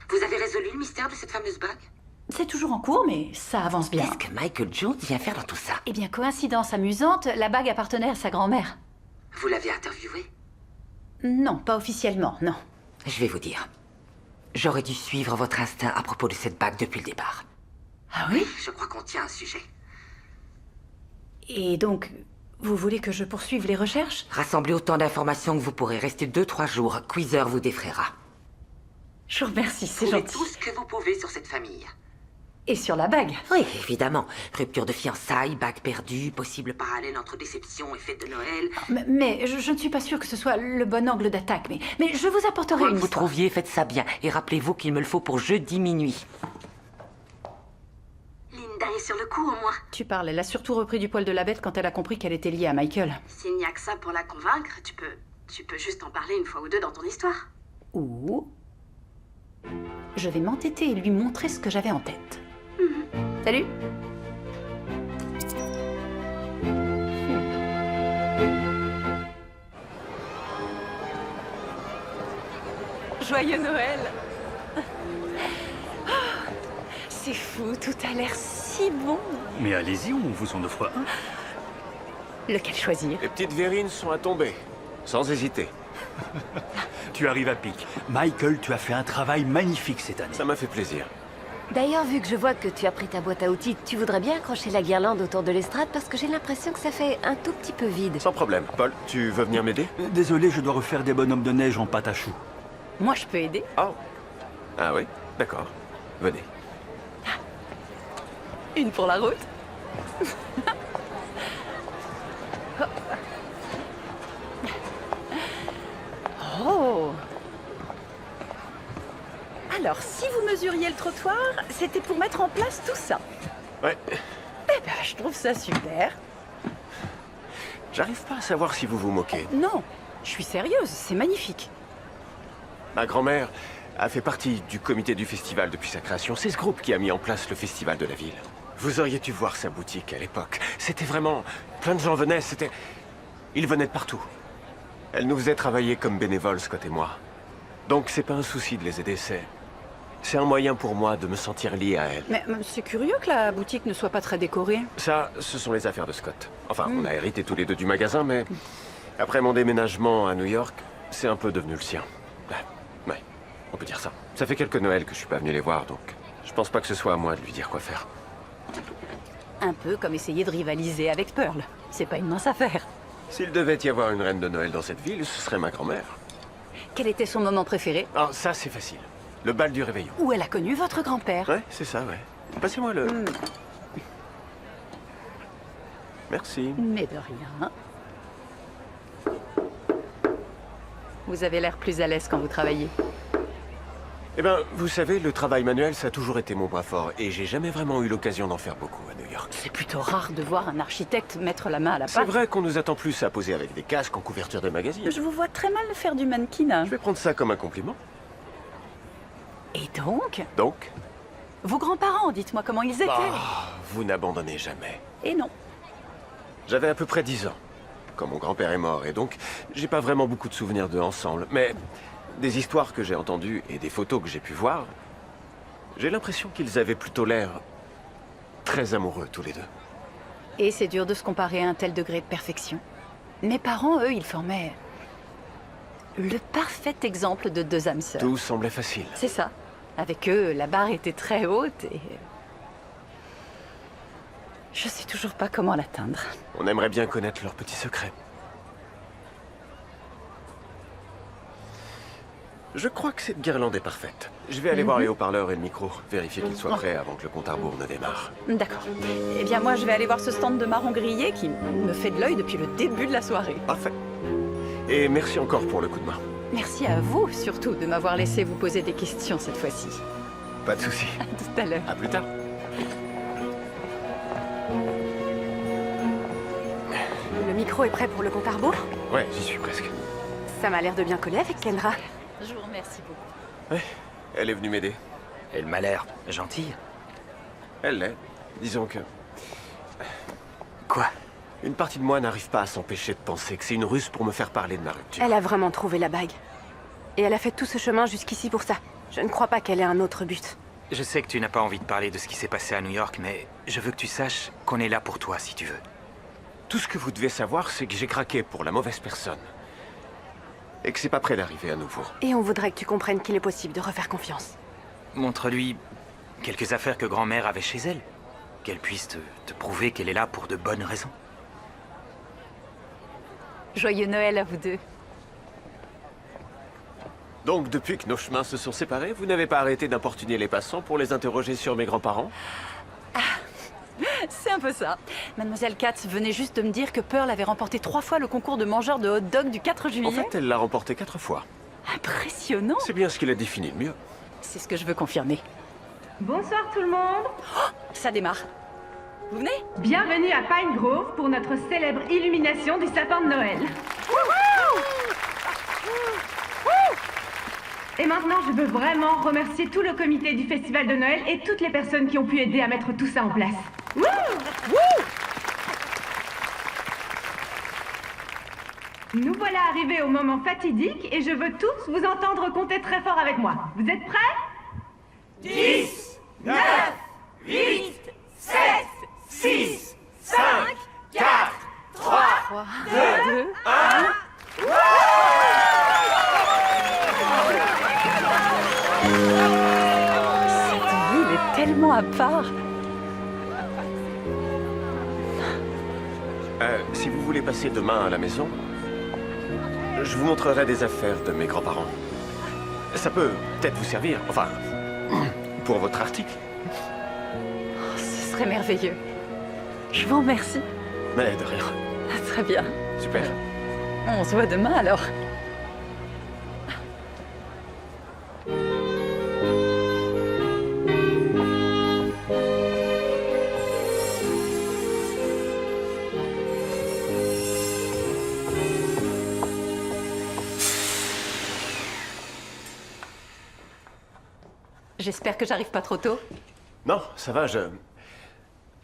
Vous avez résolu le mystère de cette fameuse bague? C'est toujours en cours, mais ça avance bien. Qu'est-ce que Michael Jones vient faire dans tout ça? Eh bien, coïncidence amusante, la bague appartenait à sa grand-mère. Vous l'avez interviewé? Non, pas officiellement, non. Je vais vous dire. J'aurais dû suivre votre instinct à propos de cette bague depuis le départ. Ah oui? Je crois qu'on tient un sujet. Et donc, vous voulez que je poursuive les recherches? Rassemblez autant d'informations que vous pourrez. Rester 2-3 jours. Queezer vous défraiera. Je vous remercie, c'est Trouvez gentil. tout ce que vous pouvez sur cette famille. Et sur la bague? Oui, évidemment. Rupture de fiançailles, bague perdue, possible parallèle entre déception et fête de Noël. Mais je ne suis pas sûre que ce soit le bon angle d'attaque, mais je vous apporterai Quoi une que vous histoire. trouviez, faites ça bien. Et rappelez-vous qu'il me le faut pour jeudi minuit. Linda, Elle est sur le coup, au moins. Tu parles, elle a surtout repris du poil de la bête quand elle a compris qu'elle était liée à Michael. S'il n'y a que ça pour la convaincre, tu peux juste en parler une fois ou deux dans ton histoire. Ou... je vais m'entêter et lui montrer ce que j'avais en tête. Salut. Joyeux Noël. C'est fou, tout a l'air si bon. Mais allez-y, on vous en offre un. Lequel choisir? Les petites verrines sont à tomber, sans hésiter. Tu arrives à pic. Michael, tu as fait un travail magnifique cette année. Ça m'a fait plaisir. D'ailleurs, vu que je vois que tu as pris ta boîte à outils, tu voudrais bien accrocher la guirlande autour de l'estrade parce que j'ai l'impression que ça fait un tout petit peu vide. Sans problème. Paul, tu veux venir m'aider? Désolé, je dois refaire des bonhommes de neige en pâte à choux. Moi, je peux aider. Oh. Ah oui? D'accord. Venez. Une pour la route. Oh. Alors, si vous mesuriez le trottoir, c'était pour mettre en place tout ça. Ouais. Eh ben, je trouve ça super. J'arrive pas à savoir si vous vous moquez. Non, je suis sérieuse, c'est magnifique. Ma grand-mère a fait partie du comité du festival depuis sa création. C'est ce groupe qui a mis en place le festival de la ville. Vous auriez dû voir sa boutique à l'époque. C'était vraiment... plein de gens venaient, c'était... Ils venaient de partout. Elle nous faisait travailler comme bénévoles, Scott et moi. Donc c'est pas un souci de les aider, c'est un moyen pour moi de me sentir lié à elle. Mais c'est curieux que la boutique ne soit pas très décorée. Ça, ce sont les affaires de Scott. Enfin, on a hérité tous les deux du magasin, mais... après mon déménagement à New York, c'est un peu devenu le sien. Ouais, on peut dire ça. Ça fait quelques Noëls que je suis pas venu les voir, donc... je pense pas que ce soit à moi de lui dire quoi faire. Un peu comme essayer de rivaliser avec Pearl. C'est pas une mince affaire. S'il devait y avoir une reine de Noël dans cette ville, ce serait ma grand-mère. Quel était son moment préféré? Ah, ça c'est facile. Le bal du réveillon. Où elle a connu votre grand-père. Ouais, c'est ça, ouais. Passez-moi le... Merci. Mais de rien. Vous avez l'air plus à l'aise quand vous travaillez. Eh ben, vous savez, le travail manuel, ça a toujours été mon point fort. Et j'ai jamais vraiment eu l'occasion d'en faire beaucoup à New York. C'est plutôt rare de voir un architecte mettre la main à la C'est pâte. vrai qu'on nous attend plus à poser avec des casques en couverture de magazines. Je vous vois très mal faire du mannequinat. Je vais prendre ça comme un compliment. Et donc, Donc, vos grands-parents, dites-moi comment ils étaient. vous n'abandonnez jamais. Et non. J'avais à peu près 10 ans, quand mon grand-père est mort, et donc j'ai pas vraiment beaucoup de souvenirs d'eux ensemble. Mais des histoires que j'ai entendues et des photos que j'ai pu voir, j'ai l'impression qu'ils avaient plutôt l'air très amoureux tous les deux. Et c'est dur de se comparer à un tel degré de perfection. Mes parents, eux, ils formaient le parfait exemple de deux âmes sœurs. Tout semblait facile. C'est ça. Avec eux, la barre était très haute et... je sais toujours pas comment l'atteindre. On aimerait bien connaître leurs petits secrets. Je crois que cette guirlande est parfaite. Je vais aller voir les haut-parleurs et le micro, vérifier qu'ils soient prêts avant que le compte à rebours ne démarre. D'accord. Eh bien, moi, je vais aller voir ce stand de marron grillé qui me fait de l'œil depuis le début de la soirée. Parfait. Et merci encore pour le coup de main. Merci à vous, surtout, de m'avoir laissé vous poser des questions cette fois-ci. Pas de souci. À tout à l'heure. À plus tard. Le micro est prêt pour le compte à rebours? Ouais, j'y suis presque. Ça m'a l'air de bien coller avec Kendra. Je vous remercie beaucoup. Ouais, elle est venue m'aider. Elle m'a l'air gentille. Elle l'est. Disons que... Quoi? une partie de moi n'arrive pas à s'empêcher de penser que c'est une ruse pour me faire parler de ma rupture. Elle a vraiment trouvé la bague. Et elle a fait tout ce chemin jusqu'ici pour ça. Je ne crois pas qu'elle ait un autre but. Je sais que tu n'as pas envie de parler de ce qui s'est passé à New York, mais je veux que tu saches qu'on est là pour toi si tu veux. Tout ce que vous devez savoir, c'est que j'ai craqué pour la mauvaise personne. Et que c'est pas prêt d'arriver à nouveau. Et on voudrait que tu comprennes qu'il est possible de refaire confiance. Montre-lui quelques affaires que grand-mère avait chez elle. Qu'elle puisse te prouver qu'elle est là pour de bonnes raisons. Joyeux Noël à vous deux. Donc, depuis que nos chemins se sont séparés, vous n'avez pas arrêté d'importuner les passants pour les interroger sur mes grands-parents? C'est un peu ça. Mademoiselle Katz venait juste de me dire que Pearl avait remporté 3 fois le concours de mangeur de hot-dog du 4 juillet. En fait, elle l'a remporté 4 fois. Impressionnant. C'est bien ce qu'il a défini le mieux. C'est ce que je veux confirmer. Bonsoir tout le monde. Ça démarre. Vous venez? Bienvenue à Pine Grove pour notre célèbre illumination du sapin de Noël. Et maintenant, je veux vraiment remercier tout le comité du Festival de Noël et toutes les personnes qui ont pu aider à mettre tout ça en place. Nous voilà arrivés au moment fatidique et je veux tous vous entendre compter très fort avec moi. Vous êtes prêts? 10, 9, 8, 7, 6, 5, 4, 3, 2, 1... Cette ville est tellement à part. Si vous voulez passer demain à la maison, je vous montrerai des affaires de mes grands-parents. Ça peut peut-être vous servir, enfin, pour votre article. Ce serait merveilleux. Je vous remercie. Mais de rien. Très bien. Super. On se voit demain alors. J'espère que j'arrive pas trop tôt. Non, ça va,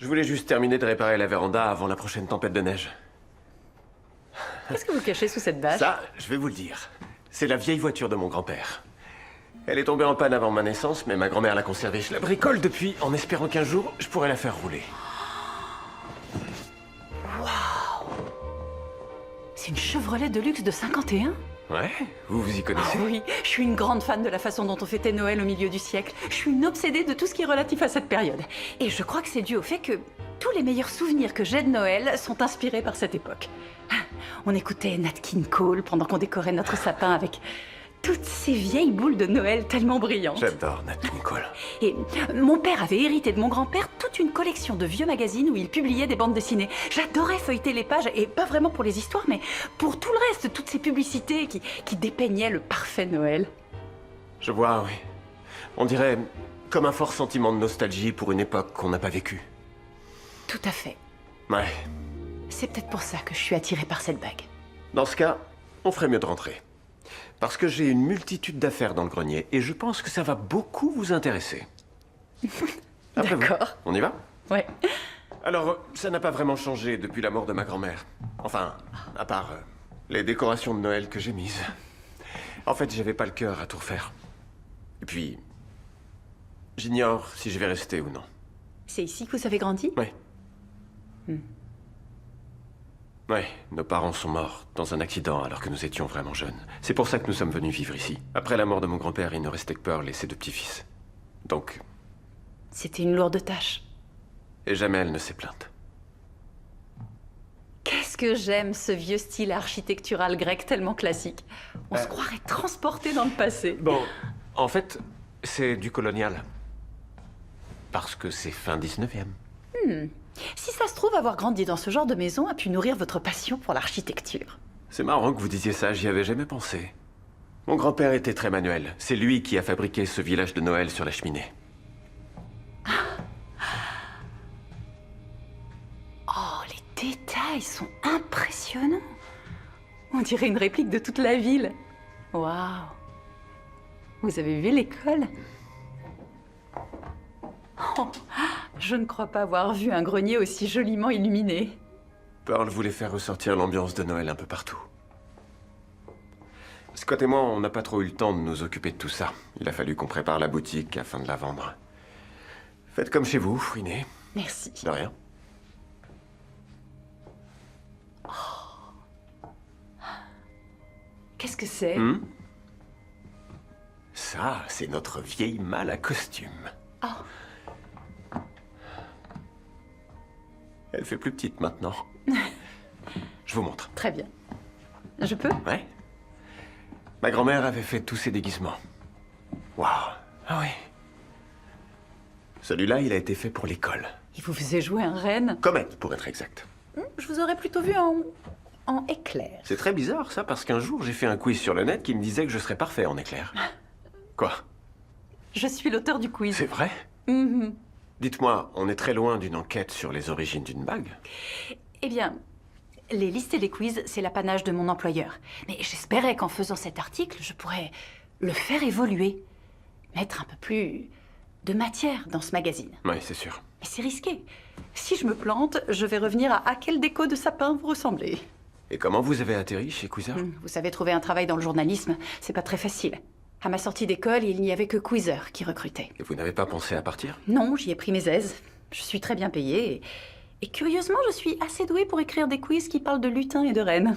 je voulais juste terminer de réparer la véranda avant la prochaine tempête de neige. Qu'est-ce que vous cachez sous cette bâche? Ça, je vais vous le dire. C'est la vieille voiture de mon grand-père. Elle est tombée en panne avant ma naissance, mais ma grand-mère l'a conservée. Je la bricole depuis, en espérant qu'un jour, je pourrais la faire rouler. C'est une Chevrolet de luxe de 51? Ouais, vous vous y connaissez? Oui, je suis une grande fan de la façon dont on fêtait Noël au milieu du siècle. Je suis une obsédée de tout ce qui est relatif à cette période. Et je crois que c'est dû au fait que tous les meilleurs souvenirs que j'ai de Noël sont inspirés par cette époque. On écoutait Nat King Cole pendant qu'on décorait notre sapin avec toutes ces vieilles boules de Noël tellement brillantes. J'adore Nat King Cole. Et mon père avait hérité de mon grand-père toute une collection de vieux magazines où il publiait des bandes dessinées. J'adorais feuilleter les pages, et pas vraiment pour les histoires, mais pour tout le reste, toutes ces publicités qui dépeignaient le parfait Noël. Je vois, oui. On dirait comme un fort sentiment de nostalgie pour une époque qu'on n'a pas vécue. Tout à fait. Ouais. C'est peut-être pour ça que je suis attirée par cette bague. Dans ce cas, on ferait mieux de rentrer. Parce que j'ai une multitude d'affaires dans le grenier et je pense que ça va beaucoup vous intéresser. Après vous. D'accord. On y va? Ouais. Alors, ça n'a pas vraiment changé depuis la mort de ma grand-mère. Enfin, à part les décorations de Noël que j'ai mises. En fait, j'avais pas le cœur à tout refaire. Et puis, j'ignore si je vais rester ou non. C'est ici que vous avez grandi? Ouais. Ouais, nos parents sont morts dans un accident alors que nous étions vraiment jeunes. C'est pour ça que nous sommes venus vivre ici. Après la mort de mon grand-père, il ne restait que Pearl et ses deux petits-fils. Donc... C'était une lourde tâche. Et jamais elle ne s'est plainte. Qu'est-ce que j'aime ce vieux style architectural grec tellement classique. On se croirait transporté dans le passé. Bon, en fait, c'est du colonial. Parce que c'est fin 19e. Si ça se trouve, avoir grandi dans ce genre de maison a pu nourrir votre passion pour l'architecture. C'est marrant que vous disiez ça, j'y avais jamais pensé. Mon grand-père était très manuel. C'est lui qui a fabriqué ce village de Noël sur la cheminée. Oh, les détails sont impressionnants. On dirait une réplique de toute la ville. Waouh. Vous avez vu l'école? Oh, je ne crois pas avoir vu un grenier aussi joliment illuminé. Pearl voulait faire ressortir l'ambiance de Noël un peu partout. Scott et moi, on n'a pas trop eu le temps de nous occuper de tout ça. Il a fallu qu'on prépare la boutique afin de la vendre. Faites comme chez vous, fouinez. Merci. De rien. Qu'est-ce que c'est? Ça, c'est notre vieille malle à costume. Oh. Elle fait plus petite maintenant. Je vous montre. Très bien. Je peux? Ouais. Ma grand-mère avait fait tous ses déguisements. Waouh. Ah oui. Celui-là, il a été fait pour l'école. Il vous faisait jouer un renne? Comète, pour être exact. Je vous aurais plutôt vu en éclair. C'est très bizarre, ça, parce qu'un jour, j'ai fait un quiz sur le net qui me disait que je serais parfait en éclair. Quoi? Je suis l'auteur du quiz. C'est vrai? Dites-moi, on est très loin d'une enquête sur les origines d'une bague? Eh bien, les listes et les quiz, c'est l'apanage de mon employeur. Mais j'espérais qu'en faisant cet article, je pourrais le faire évoluer. Mettre un peu plus de matière dans ce magazine. Oui, c'est sûr. Mais c'est risqué. Si je me plante, je vais revenir à quel déco de sapin vous ressemblez. Et comment vous avez atterri chez Queezer? Vous savez, trouver un travail dans le journalisme, c'est pas très facile. À ma sortie d'école, il n'y avait que Queezer qui recrutait. Et vous n'avez pas pensé à partir? Non, j'y ai pris mes aises. Je suis très bien payée. Et curieusement, je suis assez douée pour écrire des quiz qui parlent de lutins et de reines.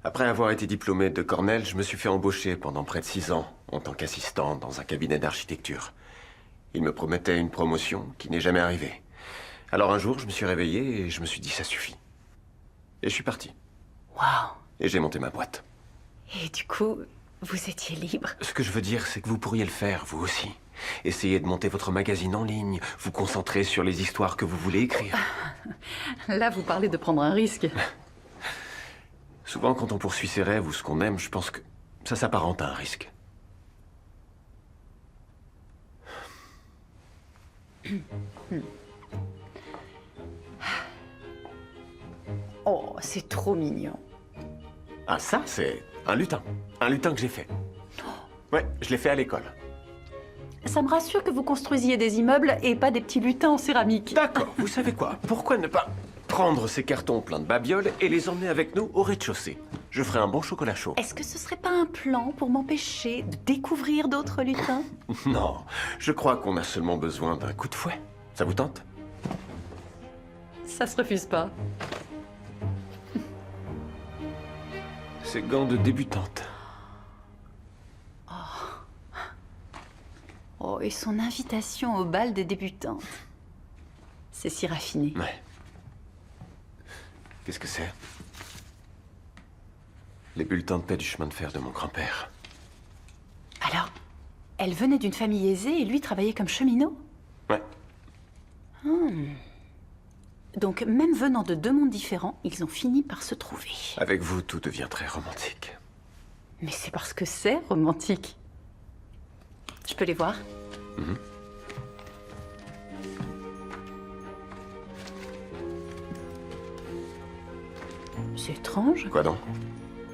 Après avoir été diplômé de Cornell, je me suis fait embaucher pendant près de 6 ans en tant qu'assistant dans un cabinet d'architecture. Il me promettait une promotion qui n'est jamais arrivée. Alors un jour, je me suis réveillé et je me suis dit ça suffit. Et je suis parti. Waouh! Et j'ai monté ma boîte. Et du coup, vous étiez libre. Ce que je veux dire, c'est que vous pourriez le faire, vous aussi. Essayez de monter votre magazine en ligne, vous concentrer sur les histoires que vous voulez écrire. Là, vous parlez de prendre un risque. Souvent, quand on poursuit ses rêves ou ce qu'on aime, je pense que ça s'apparente à un risque. Oh, c'est trop mignon. Ah, ça, c'est un lutin. Un lutin que j'ai fait. Ouais, je l'ai fait à l'école. Ça me rassure que vous construisiez des immeubles et pas des petits lutins en céramique. D'accord, vous savez quoi? Pourquoi ne pas prendre ces cartons pleins de babioles et les emmener avec nous au rez-de-chaussée? Je ferai un bon chocolat chaud. Est-ce que ce serait pas un plan pour m'empêcher de découvrir d'autres lutins? Non, je crois qu'on a seulement besoin d'un coup de fouet. Ça vous tente? Ça se refuse pas. Ces gants de débutante. Oh, et son invitation au bal des débutantes. C'est si raffiné. Ouais. Qu'est-ce que c'est? Les bulletins de paix du chemin de fer de mon grand-père. Alors, elle venait d'une famille aisée et lui travaillait comme cheminot? Ouais. Donc, même venant de deux mondes différents, ils ont fini par se trouver. Avec vous, tout devient très romantique. Mais c'est parce que c'est romantique. Je peux les voir? C'est étrange. Quoi donc?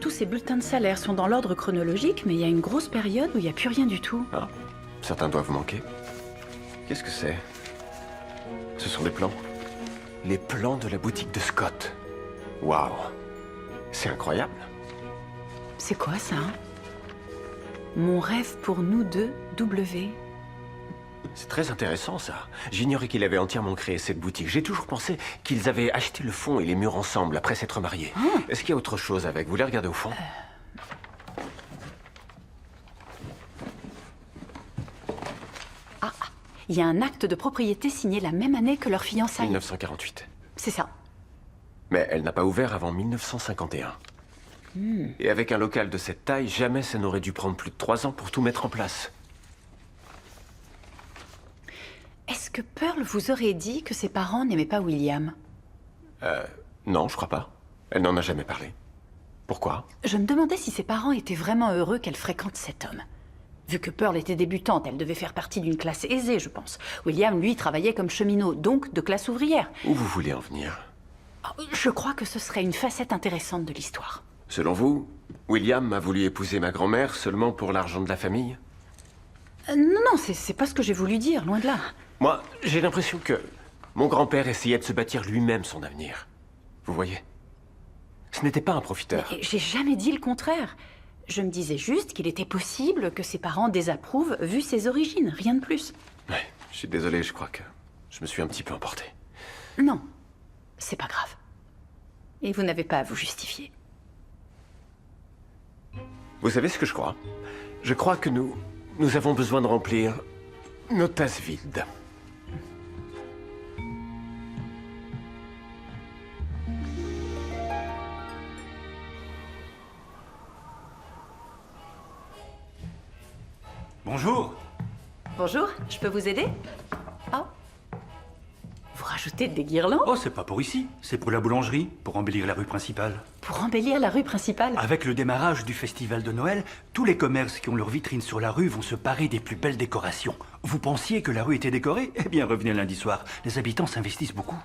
Tous ces bulletins de salaire sont dans l'ordre chronologique, mais il y a une grosse période où il n'y a plus rien du tout. Ah, certains doivent manquer. Qu'est-ce que c'est? Ce sont des plans. Les plans de la boutique de Scott. Waouh. C'est incroyable. C'est quoi ça? Mon rêve pour nous deux, W. C'est très intéressant, ça. J'ignorais qu'il avait entièrement créé cette boutique. J'ai toujours pensé qu'ils avaient acheté le fond et les murs ensemble après s'être mariés. Est-ce qu'il y a autre chose avec? Vous voulez regarder au fond? Il y a un acte de propriété signé la même année que leur fiançailles. 1948. C'est ça. Mais elle n'a pas ouvert avant 1951. Et avec un local de cette taille, jamais ça n'aurait dû prendre plus de 3 ans pour tout mettre en place. Est-ce que Pearl vous aurait dit que ses parents n'aimaient pas William? Non, je crois pas. Elle n'en a jamais parlé. Pourquoi? Je me demandais si ses parents étaient vraiment heureux qu'elle fréquente cet homme. Vu que Pearl était débutante, elle devait faire partie d'une classe aisée, je pense. William, lui, travaillait comme cheminot, donc de classe ouvrière. Où vous voulez en venir? Je crois que ce serait une facette intéressante de l'histoire. Selon vous, William a voulu épouser ma grand-mère seulement pour l'argent de la famille? Non, c'est pas ce que j'ai voulu dire, loin de là. Moi, j'ai l'impression que mon grand-père essayait de se bâtir lui-même son avenir. Vous voyez? Ce n'était pas un profiteur. Mais j'ai jamais dit le contraire. Je me disais juste qu'il était possible que ses parents désapprouvent vu ses origines, rien de plus. Ouais, je suis désolé, je crois que je me suis un petit peu emporté. Non, c'est pas grave. Et vous n'avez pas à vous justifier. Vous savez ce que je crois? Je crois que nous avons besoin de remplir nos tasses vides. Bonjour. Bonjour, je peux vous aider? Oh. Vous rajoutez rajouter des guirlandes. Oh, c'est pas pour ici. C'est pour la boulangerie, pour embellir la rue principale. Pour embellir la rue principale. Avec le démarrage du festival de Noël, tous les commerces qui ont leur vitrine sur la rue vont se parer des plus belles décorations. Vous pensiez que la rue était décorée? Eh bien, revenez lundi soir. Les habitants s'investissent beaucoup.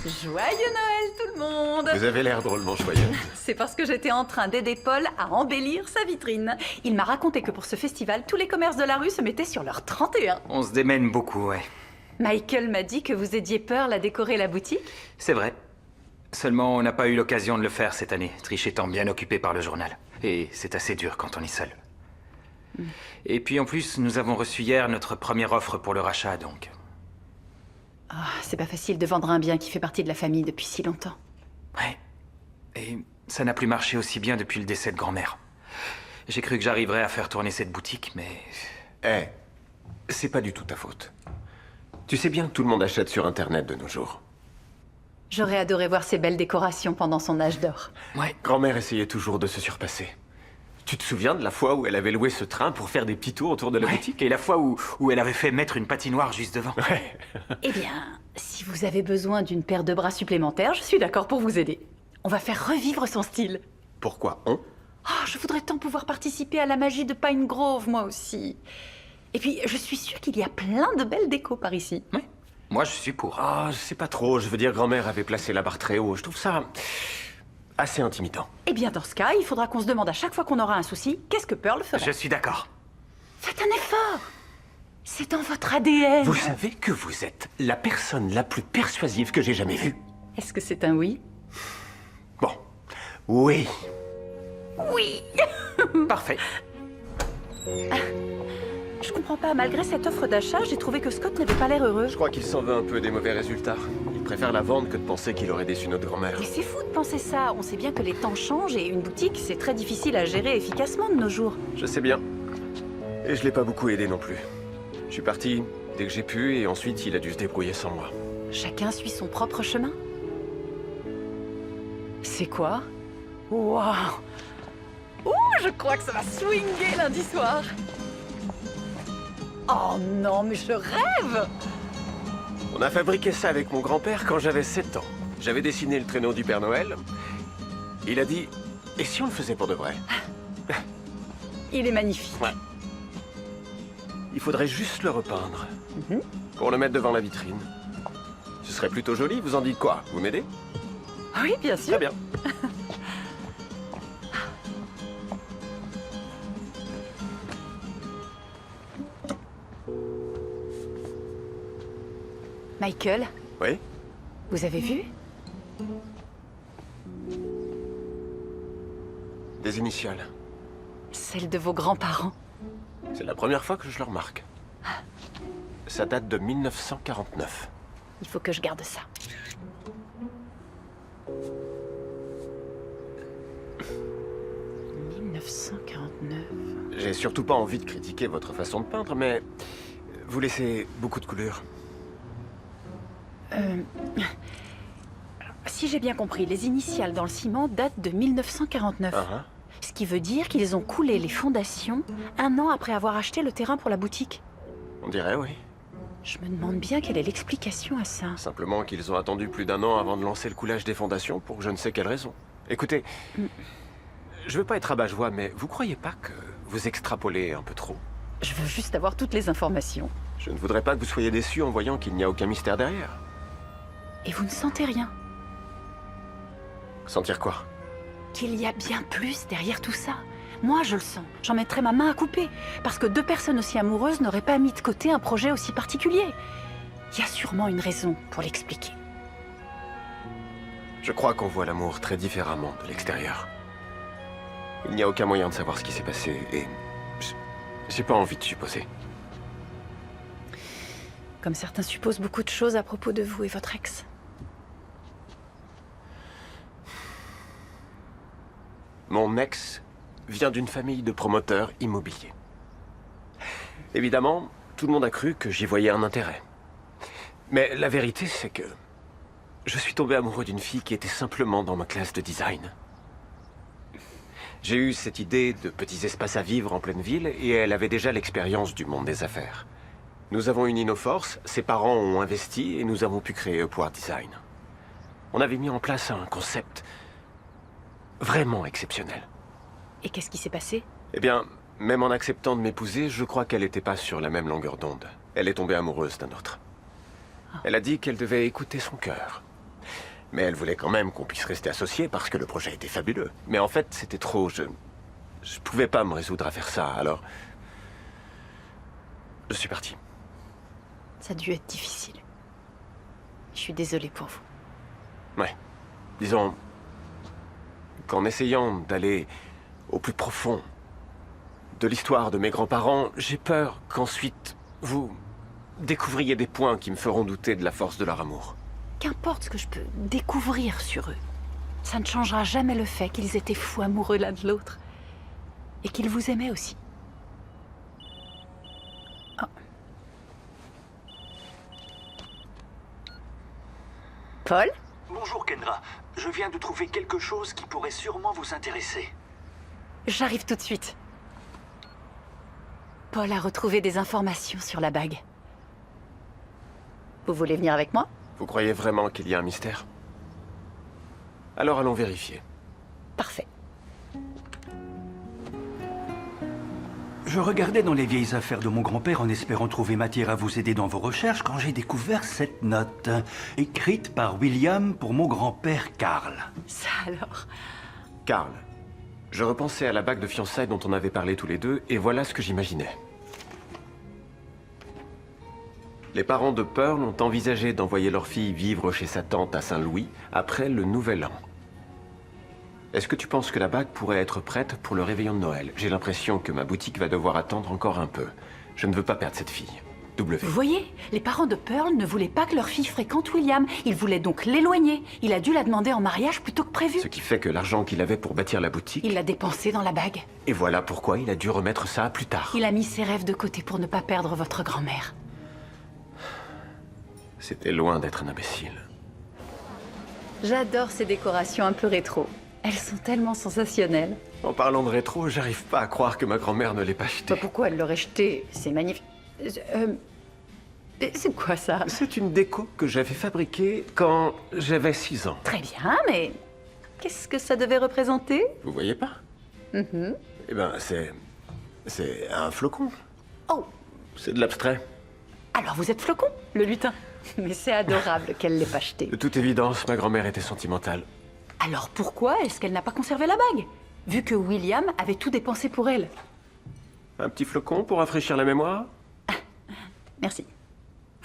Joyeux Noël tout le monde. Vous avez l'air drôlement joyeux. C'est parce que j'étais en train d'aider Paul à embellir sa vitrine. Il m'a raconté que pour ce festival, tous les commerces de la rue se mettaient sur leur 31. On se démène beaucoup, ouais. Michael m'a dit que vous aidiez Pearl à décorer la boutique. C'est vrai. Seulement, on n'a pas eu l'occasion de le faire cette année, Trish étant bien occupée par le journal. Et c'est assez dur quand on est seul. Et puis en plus, nous avons reçu hier notre première offre pour le rachat, donc... Ah, c'est pas facile de vendre un bien qui fait partie de la famille depuis si longtemps. Ouais. Et ça n'a plus marché aussi bien depuis le décès de grand-mère. J'ai cru que j'arriverais à faire tourner cette boutique, mais... Eh, c'est pas du tout ta faute. Tu sais bien que tout le monde achète sur Internet de nos jours. J'aurais adoré voir ces belles décorations pendant son âge d'or. Ouais. Grand-mère essayait toujours de se surpasser. Tu te souviens de la fois où elle avait loué ce train pour faire des petits tours autour de la boutique? Et la fois où elle avait fait mettre une patinoire juste devant. Ouais. Eh bien, si vous avez besoin d'une paire de bras supplémentaires, je suis d'accord pour vous aider. On va faire revivre son style. Pourquoi on? Oh, je voudrais tant pouvoir participer à la magie de Pine Grove, moi aussi. Et puis, je suis sûre qu'il y a plein de belles décos par ici. Ouais. Moi, je suis pour. Ah, je sais pas trop. Je veux dire, grand-mère avait placé la barre très haut. Je trouve ça assez intimidant. Eh bien, dans ce cas, il faudra qu'on se demande à chaque fois qu'on aura un souci, qu'est-ce que Pearl fera? Je suis d'accord. Faites un effort. C'est dans votre ADN. Vous savez que vous êtes la personne la plus persuasive que j'ai jamais vue. Est-ce que c'est un oui? Bon. Oui. Oui. Parfait. Je comprends pas, malgré cette offre d'achat, j'ai trouvé que Scott n'avait pas l'air heureux. Je crois qu'il s'en veut un peu des mauvais résultats. Il préfère la vendre que de penser qu'il aurait déçu notre grand-mère. Mais c'est fou de penser ça. On sait bien que les temps changent et une boutique, c'est très difficile à gérer efficacement de nos jours. Je sais bien. Et je l'ai pas beaucoup aidé non plus. Je suis parti dès que j'ai pu et ensuite il a dû se débrouiller sans moi. Chacun suit son propre chemin. C'est quoi? Waouh! Ouh, je crois que ça va swinguer lundi soir. Oh non, mais je rêve! On a fabriqué ça avec mon grand-père quand j'avais 7 ans. J'avais dessiné le traîneau du Père Noël. Il a dit, et si on le faisait pour de vrai? Il est magnifique. Ouais. Il faudrait juste le repeindre. Pour le mettre devant la vitrine. Ce serait plutôt joli, vous en dites quoi? Vous m'aidez? Oui, bien sûr. Très bien. Michael, Oui? vous avez vu? Des initiales. Celle de vos grands-parents. C'est la première fois que je le remarque. Ça date de 1949. Il faut que je garde ça. « 1949... » J'ai surtout pas envie de critiquer votre façon de peindre, mais vous laissez beaucoup de couleurs. Si j'ai bien compris, les initiales dans le ciment datent de 1949. Ah, Ce qui veut dire qu'ils ont coulé les fondations un an après avoir acheté le terrain pour la boutique. on dirait, oui. Je me demande bien quelle est l'explication à ça. Simplement qu'ils ont attendu plus d'1 an avant de lancer le coulage des fondations pour je ne sais quelle raison. Écoutez, je veux pas être rabat-joie, mais vous croyez pas que vous extrapolez un peu trop? Je veux juste avoir toutes les informations. Je ne voudrais pas que vous soyez déçus en voyant qu'il n'y a aucun mystère derrière. Et vous ne sentez rien? Sentir quoi? Qu'il y a bien plus derrière tout ça. Moi, je le sens. J'en mettrais ma main à couper. Parce que 2 personnes aussi amoureuses n'auraient pas mis de côté un projet aussi particulier. Il y a sûrement une raison pour l'expliquer. Je crois qu'on voit l'amour très différemment de l'extérieur. Il n'y a aucun moyen de savoir ce qui s'est passé et j'ai pas envie de supposer. Comme certains supposent beaucoup de choses à propos de vous et votre ex. Mon ex vient d'une famille de promoteurs immobiliers. Évidemment, tout le monde a cru que j'y voyais un intérêt. Mais la vérité, c'est que je suis tombé amoureux d'une fille qui était simplement dans ma classe de design. J'ai eu cette idée de petits espaces à vivre en pleine ville et elle avait déjà l'expérience du monde des affaires. Nous avons uni nos forces, ses parents ont investi et nous avons pu créer Upward Design. On avait mis en place un concept vraiment exceptionnel. Et qu'est-ce qui s'est passé? Eh bien, même en acceptant de m'épouser, je crois qu'elle n'était pas sur la même longueur d'onde. Elle est tombée amoureuse d'un autre. Elle a dit qu'elle devait écouter son cœur. Mais elle voulait quand même qu'on puisse rester associés parce que le projet était fabuleux. Mais en fait, c'était trop... Je pouvais pas me résoudre à faire ça, alors... Je suis parti. Ça a dû être difficile. Je suis désolée pour vous. Ouais. Disons qu'en essayant d'aller au plus profond de l'histoire de mes grands-parents, j'ai peur qu'ensuite vous découvriez des points qui me feront douter de la force de leur amour. Qu'importe ce que je peux découvrir sur eux, ça ne changera jamais le fait qu'ils étaient fous amoureux l'un de l'autre. Et qu'ils vous aimaient aussi. Oh. Paul? Bonjour Kendra, je viens de trouver quelque chose qui pourrait sûrement vous intéresser. J'arrive tout de suite. Paul a retrouvé des informations sur la bague. Vous voulez venir avec moi? Vous croyez vraiment qu'il y a un mystère? Alors allons vérifier. Parfait. Je regardais dans les vieilles affaires de mon grand-père en espérant trouver matière à vous aider dans vos recherches quand j'ai découvert cette note, écrite par William pour mon grand-père Karl. Ça alors? Karl, je repensais à la bague de fiançailles dont on avait parlé tous les deux, et voilà ce que j'imaginais. Les parents de Pearl ont envisagé d'envoyer leur fille vivre chez sa tante à Saint-Louis après le Nouvel An. Est-ce que tu penses que la bague pourrait être prête pour le réveillon de Noël? J'ai l'impression que ma boutique va devoir attendre encore un peu. Je ne veux pas perdre cette fille. W. Vous voyez, les parents de Pearl ne voulaient pas que leur fille fréquente William. Ils voulaient donc l'éloigner. Il a dû la demander en mariage plutôt que prévu. Ce qui fait que l'argent qu'il avait pour bâtir la boutique... Il l'a dépensé dans la bague. Et voilà pourquoi il a dû remettre ça plus tard. Il a mis ses rêves de côté pour ne pas perdre votre grand-mère. C'était loin d'être un imbécile. J'adore ces décorations un peu rétro. Elles sont tellement sensationnelles. En parlant de rétro, j'arrive pas à croire que ma grand-mère ne l'ait pas acheté. Pourquoi elle l'aurait jeté? C'est magnifique. C'est quoi ça? C'est une déco que j'avais fabriquée quand j'avais 6 ans. Très bien, mais qu'est-ce que ça devait représenter? Vous voyez pas? Eh ben, c'est un flocon. Oh, C'est de l'abstrait. alors vous êtes Flocon, le lutin. Mais c'est adorable qu'elle l'ait pas jeté. De toute évidence, ma grand-mère était sentimentale. Alors pourquoi est-ce qu'elle n'a pas conservé la bague? Vu que William avait tout dépensé pour elle. Un petit flocon pour rafraîchir la mémoire? Merci.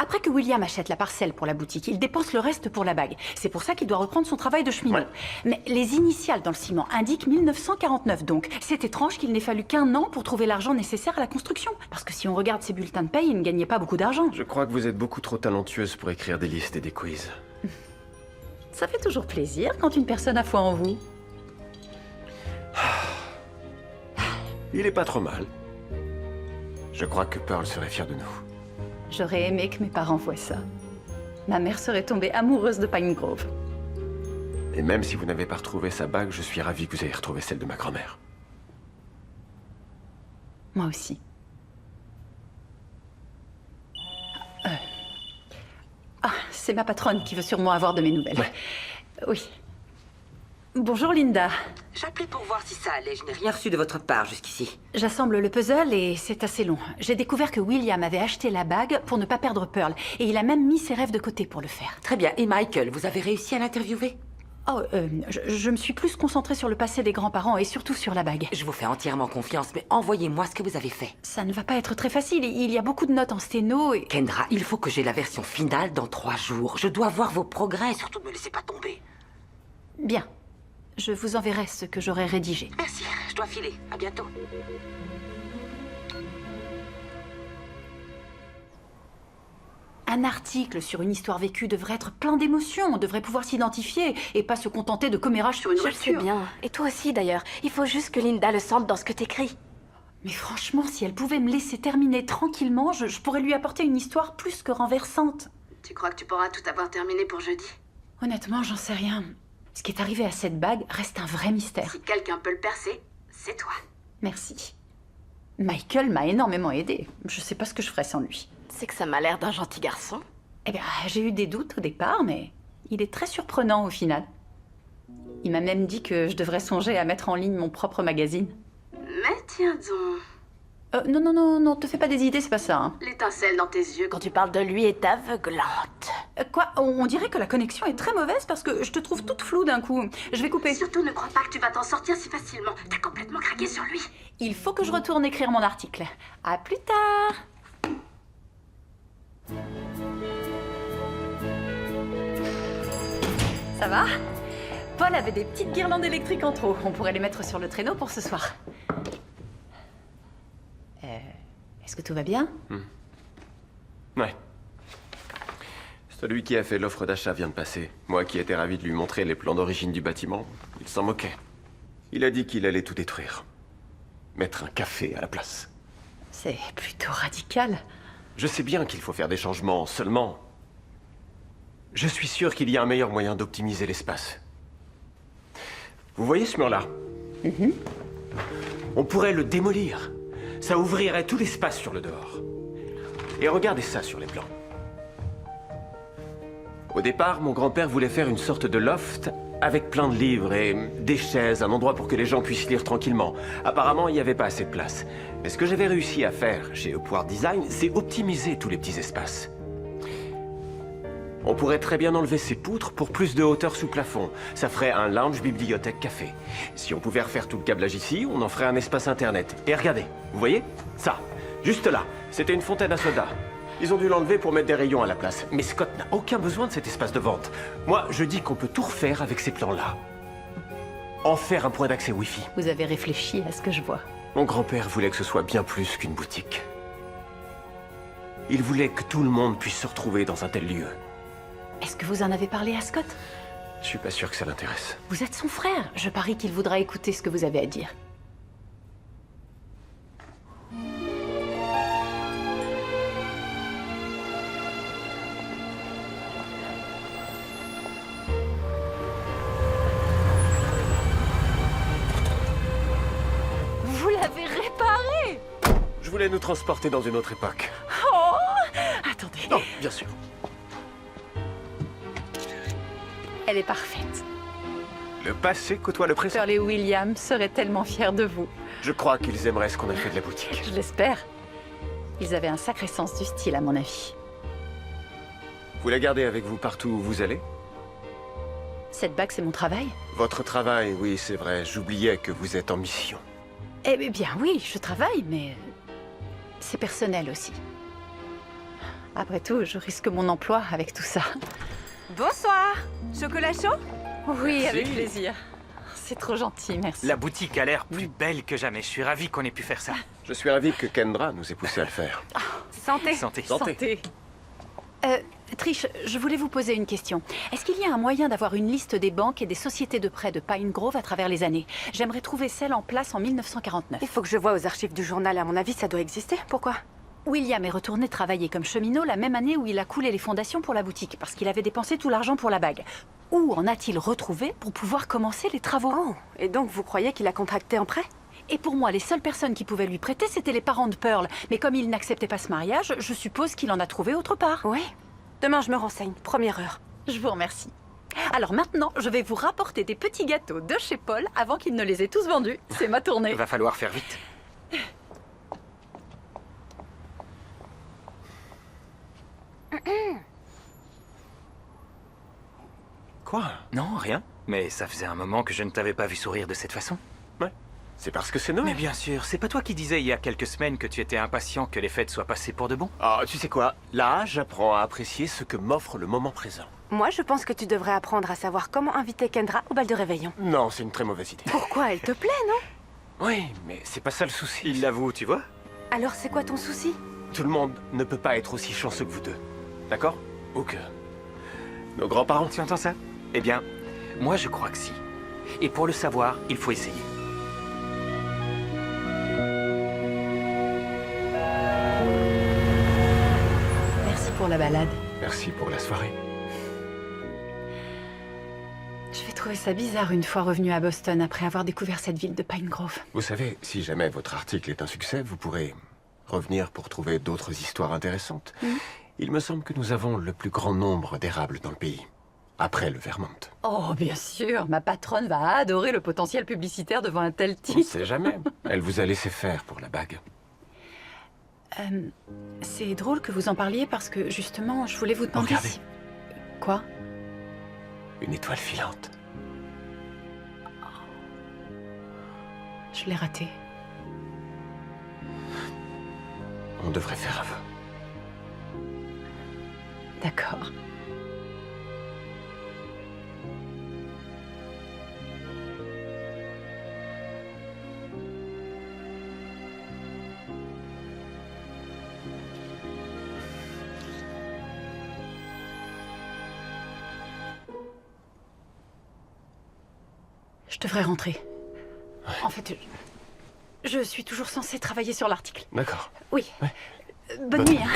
Après que William achète la parcelle pour la boutique, il dépense le reste pour la bague. C'est pour ça qu'il doit reprendre son travail de cheminot. Ouais. Mais les initiales dans le ciment indiquent 1949, donc c'est étrange qu'il n'ait fallu qu'1 an pour trouver l'argent nécessaire à la construction. Parce que si on regarde ses bulletins de paye, il ne gagnait pas beaucoup d'argent. Je crois que vous êtes beaucoup trop talentueuse pour écrire des listes et des quiz. Ça fait toujours plaisir quand une personne a foi en vous. Il est pas trop mal. Je crois que Pearl serait fière de nous. J'aurais aimé que mes parents voient ça. Ma mère serait tombée amoureuse de Pine Grove. Et même si vous n'avez pas retrouvé sa bague, je suis ravi que vous ayez retrouvé celle de ma grand-mère. Moi aussi. Ah, c'est ma patronne qui veut sûrement avoir de mes nouvelles. Ouais. Oui. Bonjour Linda. J'appelais pour voir si ça allait. Je n'ai rien reçu de votre part jusqu'ici. J'assemble le puzzle et c'est assez long. J'ai découvert que William avait acheté la bague pour ne pas perdre Pearl. Et il a même mis ses rêves de côté pour le faire. Très bien. Et Michael, vous avez réussi à l'interviewer? Oh, je me suis plus concentrée sur le passé des grands-parents et surtout sur la bague. Je vous fais entièrement confiance, mais envoyez-moi ce que vous avez fait. Ça ne va pas être très facile. Il y a beaucoup de notes en sténo et... Kendra, il faut que j'ai la version finale dans 3 jours. Je dois voir vos progrès. Surtout ne me laissez pas tomber. Bien. Je vous enverrai ce que j'aurai rédigé. Merci. Je dois filer. À bientôt. Un article sur une histoire vécue devrait être plein d'émotions. On devrait pouvoir s'identifier et pas se contenter de commérages sur une Je le sais voiture. bien. Et toi aussi d'ailleurs. Il faut juste que Linda le sente dans ce que t'écris. Mais franchement, si elle pouvait me laisser terminer tranquillement, je pourrais lui apporter une histoire plus que renversante. Tu crois que tu pourras tout avoir terminé pour jeudi? Honnêtement, j'en sais rien. Ce qui est arrivé à cette bague reste un vrai mystère. Si quelqu'un peut le percer, c'est toi. Merci. Michael m'a énormément aidé. Je sais pas ce que je ferais sans lui. C'est que ça m'a l'air d'un gentil garçon. Eh bien, j'ai eu des doutes au départ, mais il est très surprenant au final. Il m'a même dit que je devrais songer à mettre en ligne mon propre magazine. Mais tiens donc, Non, te fais pas des idées, c'est pas ça. Hein. l'étincelle dans tes yeux. Quand tu parles de lui est aveuglante. Quoi on dirait que la connexion est très mauvaise parce que je te trouve toute floue d'un coup. Je vais couper. Surtout ne crois pas que tu vas t'en sortir si facilement. T'as complètement craqué sur lui. Il faut que je retourne écrire mon article. À plus tard. Ça va? Paul avait des petites guirlandes électriques en trop. On pourrait les mettre sur le traîneau pour ce soir. Est-ce que tout va bien? Ouais. Celui qui a fait l'offre d'achat vient de passer. Moi qui étais ravi de lui montrer les plans d'origine du bâtiment, il s'en moquait. Il a dit qu'il allait tout détruire. Mettre un café à la place. C'est plutôt radical. Je sais bien qu'il faut faire des changements, seulement... Je suis sûr qu'il y a un meilleur moyen d'optimiser l'espace. Vous voyez ce mur-là? On pourrait le démolir. Ça ouvrirait tout l'espace sur le dehors. Et regardez ça sur les plans. Au départ, mon grand-père voulait faire une sorte de loft avec plein de livres et des chaises, un endroit pour que les gens puissent lire tranquillement. Apparemment, il n'y avait pas assez de place. Mais ce que j'avais réussi à faire chez Upward Design, c'est optimiser tous les petits espaces. On pourrait très bien enlever ces poutres pour plus de hauteur sous plafond. Ça ferait un lounge bibliothèque café. Si on pouvait refaire tout le câblage ici, on en ferait un espace internet. Et regardez, vous voyez? Ça, juste là, c'était une fontaine à soda. Ils ont dû l'enlever pour mettre des rayons à la place. Mais Scott n'a aucun besoin de cet espace de vente. Moi, je dis qu'on peut tout refaire avec ces plans-là. En faire un point d'accès Wi-Fi. Vous avez réfléchi à ce que je vois. Mon grand-père voulait que ce soit bien plus qu'une boutique. Il voulait que tout le monde puisse se retrouver dans un tel lieu. Est-ce que vous en avez parlé à Scott? Je suis pas sûr que ça l'intéresse. Vous êtes son frère. Je parie qu'il voudra écouter ce que vous avez à dire. Vous l'avez réparé? Je voulais nous transporter dans une autre époque. Oh! Attendez. Non, bien sûr. Elle est parfaite. Le passé côtoie le présent. Pearl et William seraient tellement fiers de vous. Je crois qu'ils aimeraient ce qu'on a fait de la boutique. Je l'espère. Ils avaient un sacré sens du style, à mon avis. Vous la gardez avec vous partout où vous allez? Cette bague, c'est mon travail? Votre travail, oui, c'est vrai. J'oubliais que vous êtes en mission. Eh bien oui, je travaille, mais c'est personnel aussi. Après tout, je risque mon emploi avec tout ça. Bonsoir. Chocolat chaud? Oui, Merci. avec plaisir. C'est trop gentil, merci. La boutique a l'air plus belle que jamais. Je suis ravi qu'on ait pu faire ça. Je suis ravi que Kendra nous ait poussé à le faire. Santé. Santé. Santé. Trish, je voulais vous poser une question. Est-ce qu'il y a un moyen d'avoir une liste des banques et des sociétés de prêt de Pine Grove à travers les années? J'aimerais trouver celle en place en 1949. Il faut que je voie aux archives du journal. À mon avis, ça doit exister. Pourquoi? William est retourné travailler comme cheminot la même année où il a coulé les fondations pour la boutique, parce qu'il avait dépensé tout l'argent pour la bague. Où en a-t-il retrouvé pour pouvoir commencer les travaux? Oh, et donc vous croyez qu'il a contracté un prêt? Et pour moi, les seules personnes qui pouvaient lui prêter, c'étaient les parents de Pearl. Mais comme il n'acceptait pas ce mariage, je suppose qu'il en a trouvé autre part. Oui. Demain, je me renseigne. Première heure. Je vous remercie. Alors maintenant, je vais vous rapporter des petits gâteaux de chez Paul avant qu'il ne les ait tous vendus. C'est ma tournée. Va falloir faire vite. Quoi? Non, rien. Mais ça faisait un moment que je ne t'avais pas vu sourire de cette façon. Ouais. C'est parce que c'est Noël. Mais bien sûr, c'est pas toi qui disais il y a quelques semaines que tu étais impatient que les fêtes soient passées pour de bon? Ah, tu sais quoi? Là, j'apprends à apprécier ce que m'offre le moment présent. Moi, je pense que tu devrais apprendre à savoir comment inviter Kendra au bal de réveillon. Non, c'est une très mauvaise idée. Pourquoi? Elle te plaît, non? Oui, mais c'est pas ça le souci. Il l'avoue, tu vois? Alors c'est quoi ton souci? Tout le monde ne peut pas être aussi chanceux que vous deux. D'accord? Ou que... nos grands-parents. Tu entends ça? Eh bien, moi je crois que si. Et pour le savoir, il faut essayer. Merci pour la balade. Merci pour la soirée. Je vais trouver trouvé ça bizarre une fois revenu à Boston après avoir découvert cette ville de Pine Grove. Vous savez, si jamais votre article est un succès, vous pourrez revenir pour trouver d'autres histoires intéressantes. Il me semble que nous avons le plus grand nombre d'érables dans le pays, après le Vermont. Oh, bien sûr, ma patronne va adorer le potentiel publicitaire devant un tel On ne titre. sait jamais. Elle vous a laissé faire pour la bague. C'est drôle que vous en parliez parce que justement, je voulais vous demander Regardez. si... Quoi? Une étoile filante. Je l'ai raté. On devrait faire aveu. D'accord. Je devrais rentrer. En fait, je suis toujours censée travailler sur l'article. D'accord. Oui. Bonne nuit, hein.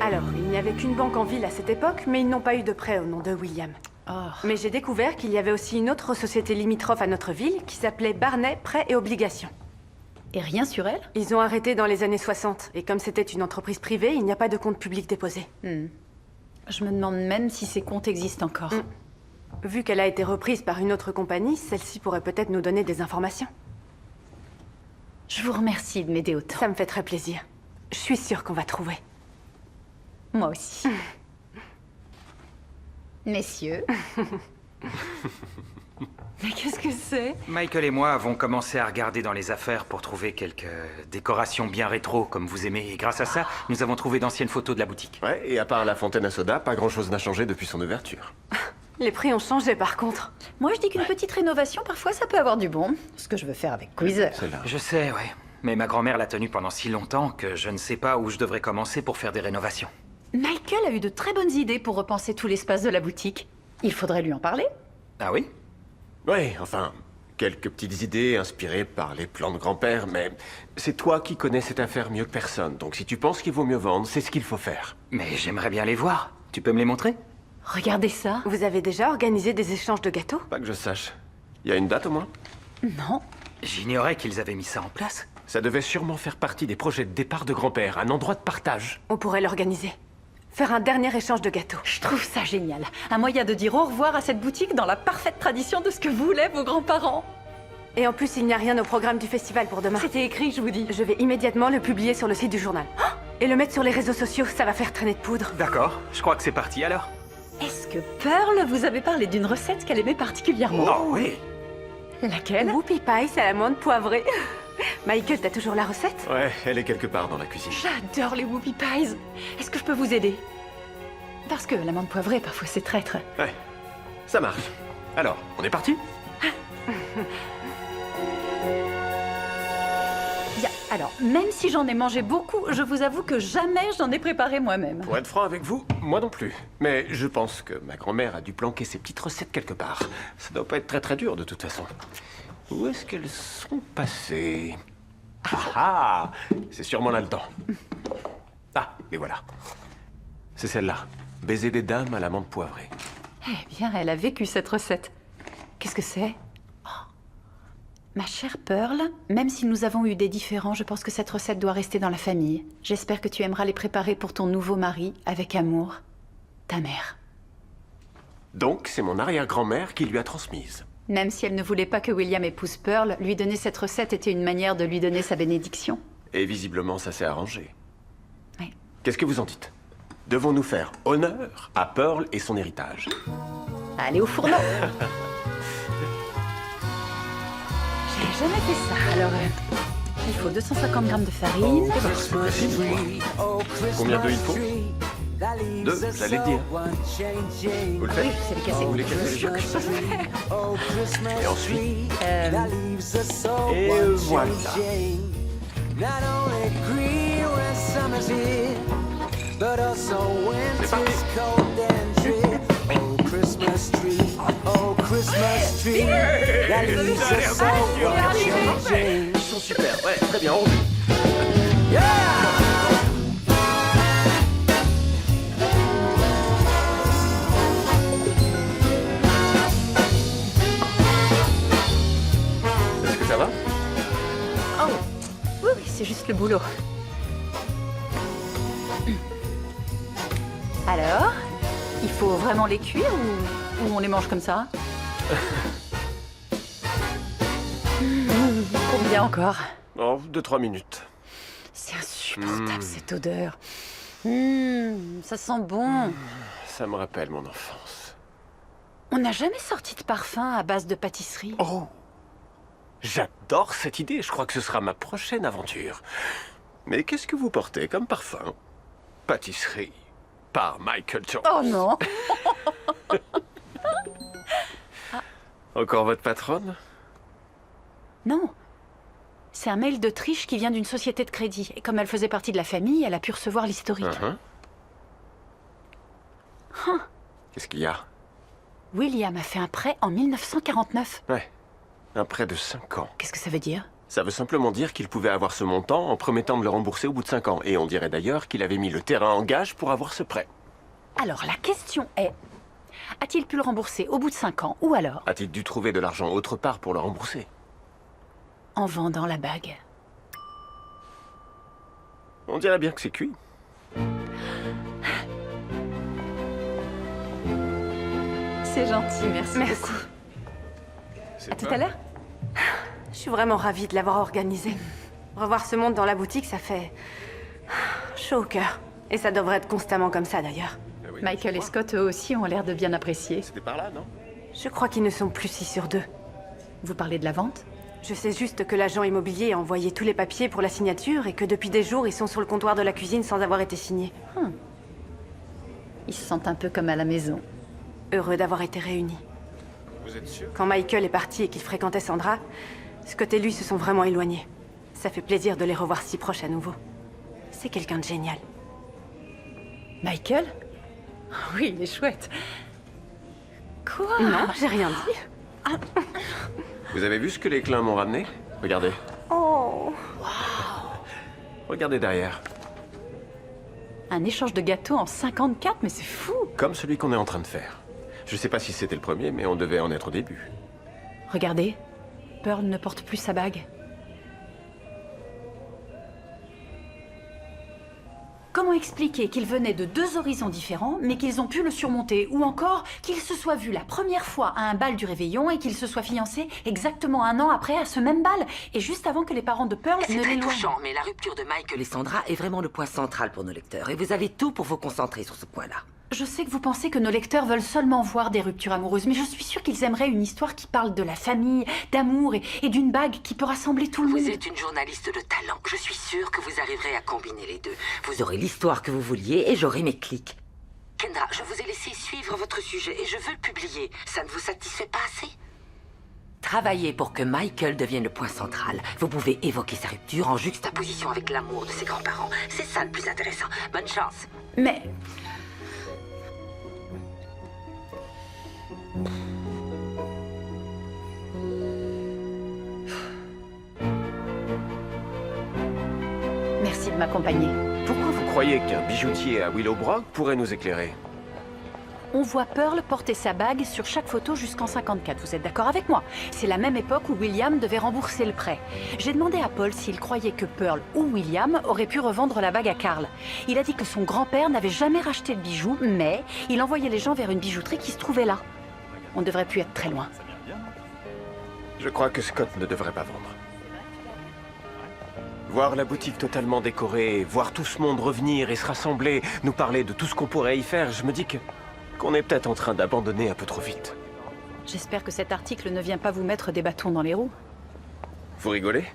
Alors, il n'y avait qu'une banque en ville à cette époque, mais ils n'ont pas eu de prêt au nom de William. Oh. Mais j'ai découvert qu'il y avait aussi une autre société limitrophe à notre ville qui s'appelait Barnet Prêts et Obligations. Et rien sur elle? Ils ont arrêté dans les années 60, et comme c'était une entreprise privée, il n'y a pas de compte public déposé. Je me demande même si ces comptes existent encore. Vu qu'elle a été reprise par une autre compagnie, celle-ci pourrait peut-être nous donner des informations. Je vous remercie de m'aider autant. Ça me fait très plaisir. Je suis sûre qu'on va trouver. Moi aussi. Messieurs. Mais qu'est-ce que c'est? Michael et moi avons commencé à regarder dans les affaires pour trouver quelques décorations bien rétro, comme vous aimez. Et grâce à ça, nous avons trouvé d'anciennes photos de la boutique. Ouais, et à part la fontaine à soda, pas grand-chose n'a changé depuis son ouverture. Les prix ont changé par contre. Moi, je dis qu'une petite rénovation, parfois, ça peut avoir du bon. Ce que je veux faire avec Quizer. Celle-là. Je sais, ouais. Mais ma grand-mère l'a tenue pendant si longtemps que je ne sais pas où je devrais commencer pour faire des rénovations. Michael a eu de très bonnes idées pour repenser tout l'espace de la boutique. Il faudrait lui en parler. Ah oui? Ouais, enfin, quelques petites idées inspirées par les plans de grand-père, mais c'est toi qui connais cette affaire mieux que personne. Donc si tu penses qu'il vaut mieux vendre, c'est ce qu'il faut faire. Mais j'aimerais bien les voir. Tu peux me les montrer? Regardez ça. Vous avez déjà organisé des échanges de gâteaux? Pas que je sache. Il y a une date au moins? Non. J'ignorais qu'ils avaient mis ça en place. Ça devait sûrement faire partie des projets de départ de grand-père, un endroit de partage. On pourrait l'organiser. Faire un dernier échange de gâteaux. Je trouve ça génial. Un moyen de dire au revoir à cette boutique dans la parfaite tradition de ce que voulaient vos grands-parents. Et en plus, il n'y a rien au programme du festival pour demain. C'était écrit, je vous dis. Je vais immédiatement le publier sur le site du journal. Et le mettre sur les réseaux sociaux, ça va faire traîner de poudre. D'accord, je crois que c'est parti alors. Est-ce que Pearl vous avait parlé d'une recette qu'elle aimait particulièrement? Oh oui. Laquelle? Whoopie pie, c'est à l'amande poivrée. Michael, t'as toujours la recette? Ouais, elle est quelque part dans la cuisine. J'adore les whoopie pies. Est-ce que je peux vous aider? Parce que l'amande poivrée, parfois, c'est traître. Ouais, ça marche. Alors, on est parti? Bien, alors, même si j'en ai mangé beaucoup, je vous avoue que jamais je n'en ai préparé moi-même. Pour être franc avec vous, moi non plus. Mais je pense que ma grand-mère a dû planquer ses petites recettes quelque part. Ça doit pas être très dur de toute façon. Où est-ce qu'elles sont passées? Ah, c'est sûrement là-dedans. Ah, et voilà. C'est celle-là. Baiser des dames à l'amande poivrée. Eh bien, elle a vécu cette recette. Qu'est-ce que c'est? Oh. Ma chère Pearl, même si nous avons eu des différends, je pense que cette recette doit rester dans la famille. J'espère que tu aimeras les préparer pour ton nouveau mari, avec amour. Ta mère. Donc, c'est mon arrière-grand-mère qui lui a transmise. Même si elle ne voulait pas que William épouse Pearl, lui donner cette recette était une manière de lui donner sa bénédiction. Et visiblement, ça s'est arrangé. Oui. Qu'est-ce que vous en dites? Devons-nous faire honneur à Pearl et son héritage? Allez au fourneau. J'ai jamais fait ça. Alors, il faut 250 grammes de farine. Combien d'œufs il faut? 2, j'allais le dire. Vous le faites? Oui, je sais les casser. Vous voulez casser les œufs? Et ensuite? Et voilà. C'est parti. Ils sont super, ouais, très bien. c'est juste le boulot. Alors, il faut vraiment les cuire ou on les mange comme ça? Combien encore? Oh, 2-3 minutes. C'est insupportable cette odeur. Ça sent bon. Ça me rappelle mon enfance. On n'a jamais sorti de parfum à base de pâtisserie. Oh! J'adore cette idée, je crois que ce sera ma prochaine aventure. Mais qu'est-ce que vous portez comme parfum? Pâtisserie, par Michael Jones. Oh non! Encore votre patronne? Non. C'est un mail de Trish qui vient d'une société de crédit. Et comme elle faisait partie de la famille, elle a pu recevoir l'historique. Qu'est-ce qu'il y a? William a fait un prêt en 1949. Ouais, un prêt de 5 ans. Qu'est-ce que ça veut dire? Ça veut simplement dire qu'il pouvait avoir ce montant en promettant de le rembourser au bout de 5 ans. Et on dirait d'ailleurs qu'il avait mis le terrain en gage pour avoir ce prêt. Alors la question est, a-t-il pu le rembourser au bout de 5 ans ou alors A-t-il dû trouver de l'argent autre part pour le rembourser? en vendant la bague? On dirait bien que c'est cuit. C'est gentil, merci beaucoup. C'est À tout à l'heure. Je suis vraiment ravie de l'avoir organisé. Revoir ce monde dans la boutique, ça fait chaud au cœur. Et ça devrait être constamment comme ça d'ailleurs. Michael et Scott, eux aussi, ont l'air de bien apprécier. C'était par là, non? Je crois qu'ils ne sont plus 6 sur 2. Vous parlez de la vente? Je sais juste que l'agent immobilier a envoyé tous les papiers pour la signature et que depuis des jours, ils sont sur le comptoir de la cuisine sans avoir été signés. Ils se sentent un peu comme à la maison. Heureux d'avoir été réunis. Vous êtes sûr? Quand Michael est parti et qu'il fréquentait Sandra, Scott et lui se sont vraiment éloignés. Ça fait plaisir de les revoir si proches à nouveau. C'est quelqu'un de génial. Michael? Oui, il est chouette. Quoi? Non, j'ai rien dit. Vous avez vu ce que les clins m'ont ramené? Regardez. Oh. Regardez derrière. Un échange de gâteaux en 54, mais c'est fou! Comme celui qu'on est en train de faire. Je sais pas si c'était le premier, mais on devait en être au début. Regardez, Pearl ne porte plus sa bague. Comment expliquer qu'ils venaient de 2 horizons différents, mais qu'ils ont pu le surmonter? Ou encore qu'ils se soient vus la première fois à un bal du Réveillon et qu'ils se soient fiancés exactement 1 an après à ce même bal, et juste avant que les parents de Pearl C'est ne très l'éloignent. touchant, mais la rupture de Michael et Sandra est vraiment le point central pour nos lecteurs. Et vous avez tout pour vous concentrer sur ce point-là. Je sais que vous pensez que nos lecteurs veulent seulement voir des ruptures amoureuses, mais je suis sûre qu'ils aimeraient une histoire qui parle de la famille, d'amour et d'une bague qui peut rassembler tout le monde. Vous êtes une journaliste de talent. Je suis sûre que vous arriverez à combiner les deux. Vous aurez l'histoire que vous vouliez et j'aurai mes clics. Kendra, je vous ai laissé suivre votre sujet et je veux le publier. Ça ne vous satisfait pas assez? Travaillez pour que Michael devienne le point central. Vous pouvez évoquer sa rupture en juxtaposition avec l'amour de ses grands-parents. C'est ça le plus intéressant. Bonne chance. Mais... Merci de m'accompagner. Pourquoi vous croyez qu'un bijoutier à Willowbrook pourrait nous éclairer? On voit Pearl porter sa bague sur chaque photo jusqu'en 54. Vous êtes d'accord avec moi? C'est la même époque où William devait rembourser le prêt. J'ai demandé à Paul s'il croyait que Pearl ou William auraient pu revendre la bague à Carl. Il a dit que son grand-père n'avait jamais racheté le bijou, mais il envoyait les gens vers une bijouterie qui se trouvait là. On ne devrait plus être très loin. Je crois que Scott ne devrait pas vendre. Voir la boutique totalement décorée, voir tout ce monde revenir et se rassembler, nous parler de tout ce qu'on pourrait y faire, je me dis qu'on est peut-être en train d'abandonner un peu trop vite. J'espère que cet article ne vient pas vous mettre des bâtons dans les roues. Vous rigolez?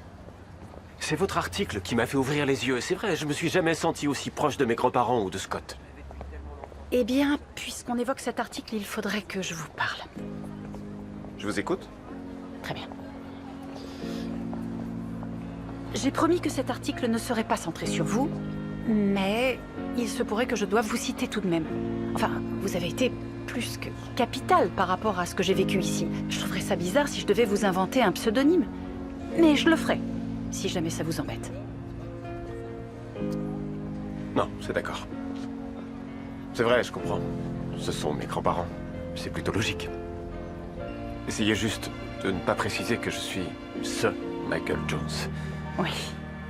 C'est votre article qui m'a fait ouvrir les yeux. C'est vrai, je me suis jamais senti aussi proche de mes grands-parents ou de Scott. Eh bien, puisqu'on évoque cet article, il faudrait que je vous parle. Je vous écoute? Très bien. J'ai promis que cet article ne serait pas centré sur vous, mais il se pourrait que je doive vous citer tout de même. Enfin, vous avez été plus que capital par rapport à ce que j'ai vécu ici. Je trouverais ça bizarre si je devais vous inventer un pseudonyme. Mais je le ferai, si jamais ça vous embête. Non, c'est d'accord. C'est vrai, je comprends. Ce sont mes grands-parents. C'est plutôt logique. Essayez juste de ne pas préciser que je suis ce Michael Jones. Oui,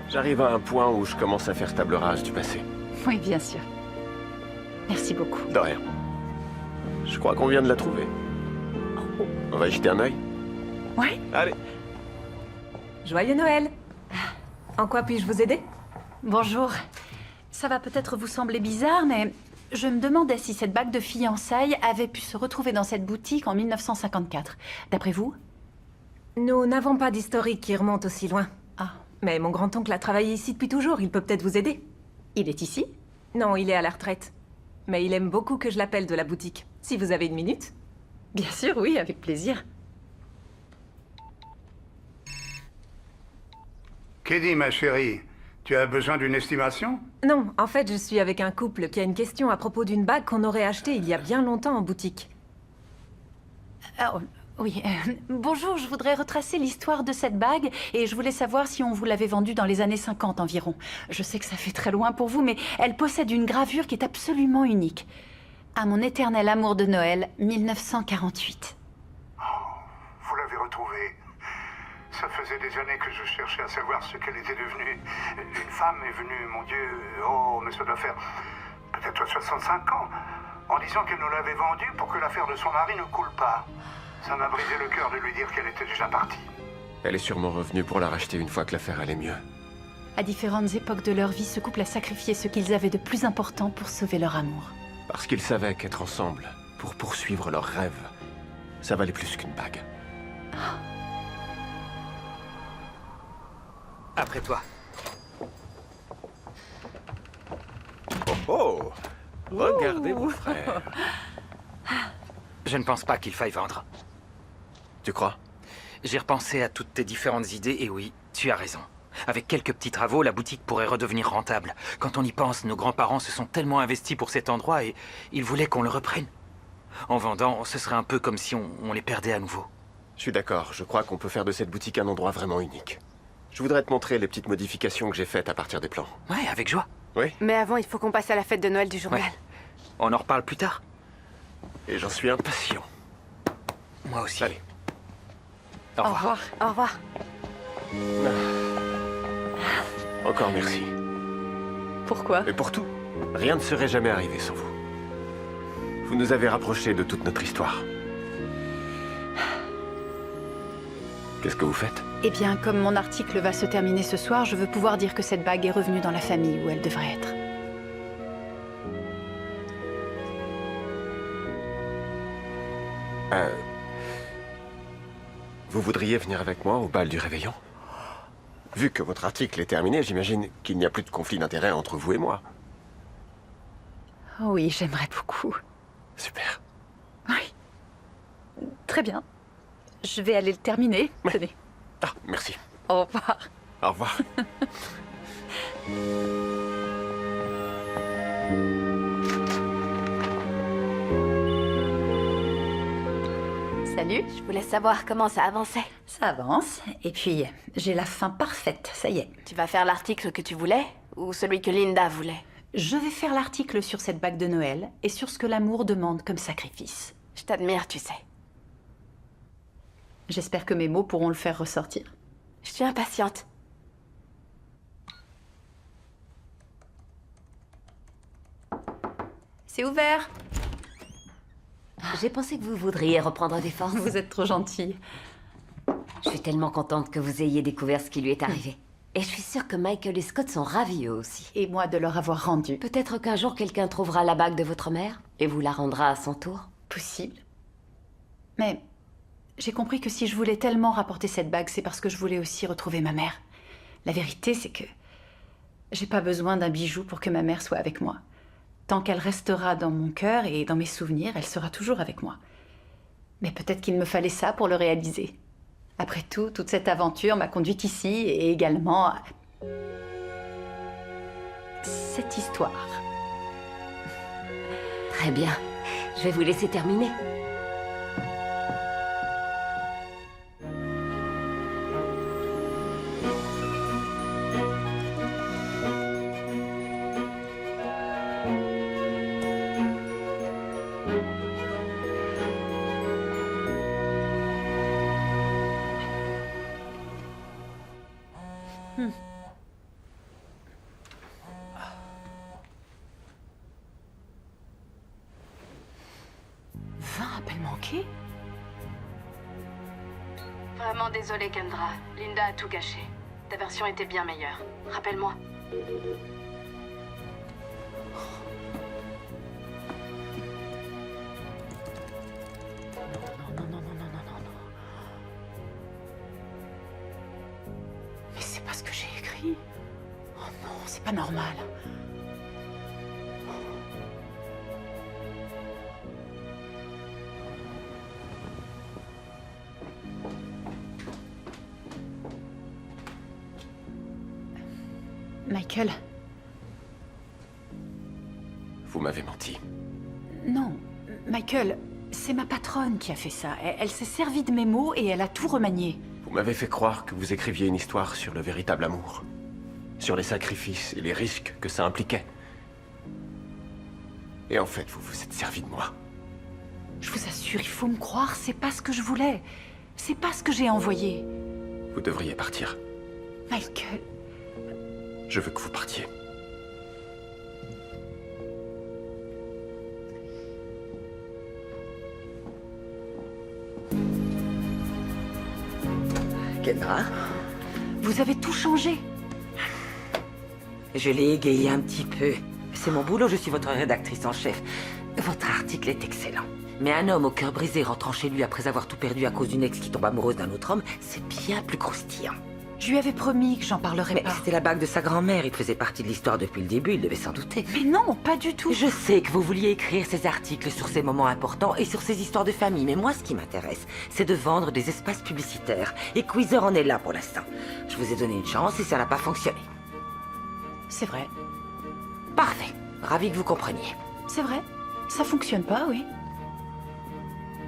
J'arrive à un point où je commence à faire table rase du passé. Oui, bien sûr. Merci beaucoup. De rien. Je crois qu'on vient de la trouver. On va y jeter un œil? Ouais. Allez. Joyeux Noël! En quoi puis-je vous aider? Bonjour. Ça va peut-être vous sembler bizarre, mais je me demandais si cette bague de fiançailles avait pu se retrouver dans cette boutique en 1954. D'après vous? Nous n'avons pas d'historique qui remonte aussi loin. Ah. Mais mon grand-oncle a travaillé ici depuis toujours, il peut peut-être vous aider. Il est ici? Non, il est à la retraite. Mais il aime beaucoup que je l'appelle de la boutique. Si vous avez une minute. Bien sûr, oui, avec plaisir. Qu'est-ce, ma chérie? Tu as besoin d'une estimation? Non, en fait, je suis avec un couple qui a une question à propos d'une bague qu'on aurait achetée il y a bien longtemps en boutique. Oh, oui. Bonjour, je voudrais retracer l'histoire de cette bague et je voulais savoir si on vous l'avait vendue dans les années 50 environ. Je sais que ça fait très loin pour vous, mais elle possède une gravure qui est absolument unique. À mon éternel amour de Noël, 1948. Vous l'avez retrouvée. Ça faisait des années que je cherchais à savoir ce qu'elle était devenue. Une femme est venue, mon Dieu, oh, mais ça doit faire peut-être 65 ans, en disant qu'elle nous l'avait vendue pour que l'affaire de son mari ne coule pas. Ça m'a brisé le cœur de lui dire qu'elle était déjà partie. Elle est sûrement revenue pour la racheter une fois que l'affaire allait mieux. À différentes époques de leur vie, ce couple a sacrifié ce qu'ils avaient de plus important pour sauver leur amour. Parce qu'ils savaient qu'être ensemble, pour poursuivre leurs rêves, ça valait plus qu'une bague. Après toi. Oh, regardez mon frère. Je ne pense pas qu'il faille vendre. Tu crois? J'ai repensé à toutes tes différentes idées et oui, tu as raison. Avec quelques petits travaux, la boutique pourrait redevenir rentable. Quand on y pense, nos grands-parents se sont tellement investis pour cet endroit et ils voulaient qu'on le reprenne. En vendant, ce serait un peu comme si on les perdait à nouveau. Je suis d'accord, je crois qu'on peut faire de cette boutique un endroit vraiment unique. Je voudrais te montrer les petites modifications que j'ai faites à partir des plans. Ouais, avec joie. Oui, Mais avant, il faut qu'on passe à la fête de Noël du journal. Ouais. On en reparle plus tard. et j'en suis impatient. Moi aussi. Allez. Au revoir. Au revoir. Encore merci. Pourquoi? Et pour tout. Rien ne serait jamais arrivé sans vous. Vous nous avez rapprochés de toute notre histoire. Qu'est-ce que vous faites? Eh bien, comme mon article va se terminer ce soir, je veux pouvoir dire que cette bague est revenue dans la famille où elle devrait être. Vous voudriez venir avec moi au bal du réveillon? Vu que votre article est terminé, j'imagine qu'il n'y a plus de conflit d'intérêts entre vous et moi. Oh oui, j'aimerais beaucoup. Super. Oui. Très bien. Je vais aller le terminer. Tenez. Ah, merci. Au revoir. Au revoir. Salut. Je voulais savoir comment ça avançait. Ça avance. Et puis, j'ai la fin parfaite. Ça y est. Tu vas faire l'article que tu voulais ou celui que Linda voulait? Je vais faire l'article sur cette bague de Noël et sur ce que l'amour demande comme sacrifice. Je t'admire, tu sais. J'espère que mes mots pourront le faire ressortir. Je suis impatiente. C'est ouvert. J'ai pensé que vous voudriez reprendre des forces. Vous êtes trop gentille. Je suis tellement contente que vous ayez découvert ce qui lui est arrivé. Et je suis sûre que Michael et Scott sont ravis eux aussi. Et moi de leur avoir rendu. Peut-être qu'un jour quelqu'un trouvera la bague de votre mère et vous la rendra à son tour. Possible. Mais j'ai compris que si je voulais tellement rapporter cette bague, c'est parce que je voulais aussi retrouver ma mère. La vérité, c'est que j'ai pas besoin d'un bijou pour que ma mère soit avec moi. Tant qu'elle restera dans mon cœur et dans mes souvenirs, elle sera toujours avec moi. Mais peut-être qu'il me fallait ça pour le réaliser. Après tout, toute cette aventure m'a conduite ici et également à cette histoire. Très bien. Je vais vous laisser terminer. vraiment désolée, Kendra. Linda a tout gâché. Ta version était bien meilleure. Rappelle-moi. Mais c'est pas ce que j'ai écrit. Oh non, c'est pas normal. Michael, Vous m'avez menti. non. Michael, c'est ma patronne qui a fait ça. Elle s'est servie de mes mots et elle a tout remanié. Vous m'avez fait croire que vous écriviez une histoire sur le véritable amour. Sur les sacrifices et les risques que ça impliquait. Et en fait, vous vous êtes servi de moi. Je vous assure, il faut me croire, c'est pas ce que je voulais. C'est pas ce que j'ai envoyé. Vous devriez partir. Michael, Je veux que vous partiez. Kendra, vous avez tout changé. je l'ai égayé un petit peu. C'est mon boulot, je suis votre rédactrice en chef. Votre article est excellent. Mais un homme au cœur brisé rentrant chez lui après avoir tout perdu à cause d'une ex qui tombe amoureuse d'un autre homme, c'est bien plus croustillant. Je lui avais promis que j'en parlerais Mais pas. c'était la bague de sa grand-mère, il faisait partie de l'histoire depuis le début, il devait s'en douter. Mais non, pas du tout. Je sais que vous vouliez écrire ces articles sur ces moments importants et sur ces histoires de famille, mais moi ce qui m'intéresse, c'est de vendre des espaces publicitaires. Et Queezer en est là pour l'instant. Je vous ai donné une chance et ça n'a pas fonctionné. C'est vrai. Parfait. Ravi que vous compreniez. C'est vrai. Ça fonctionne pas, oui.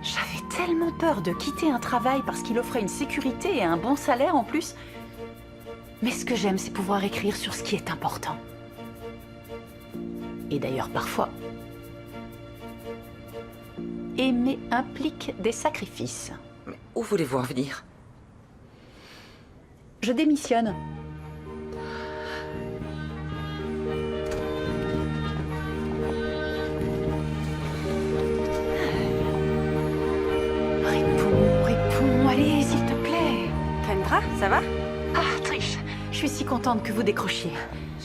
J'avais tellement peur de quitter un travail parce qu'il offrait une sécurité et un bon salaire en plus. Mais ce que j'aime, c'est pouvoir écrire sur ce qui est important. Et d'ailleurs, parfois, aimer implique des sacrifices. Mais où voulez-vous en venir? Je démissionne. Réponds, allez, s'il te plaît. Kendra, ça va? Ah, Trish, je suis si contente que vous décrochiez.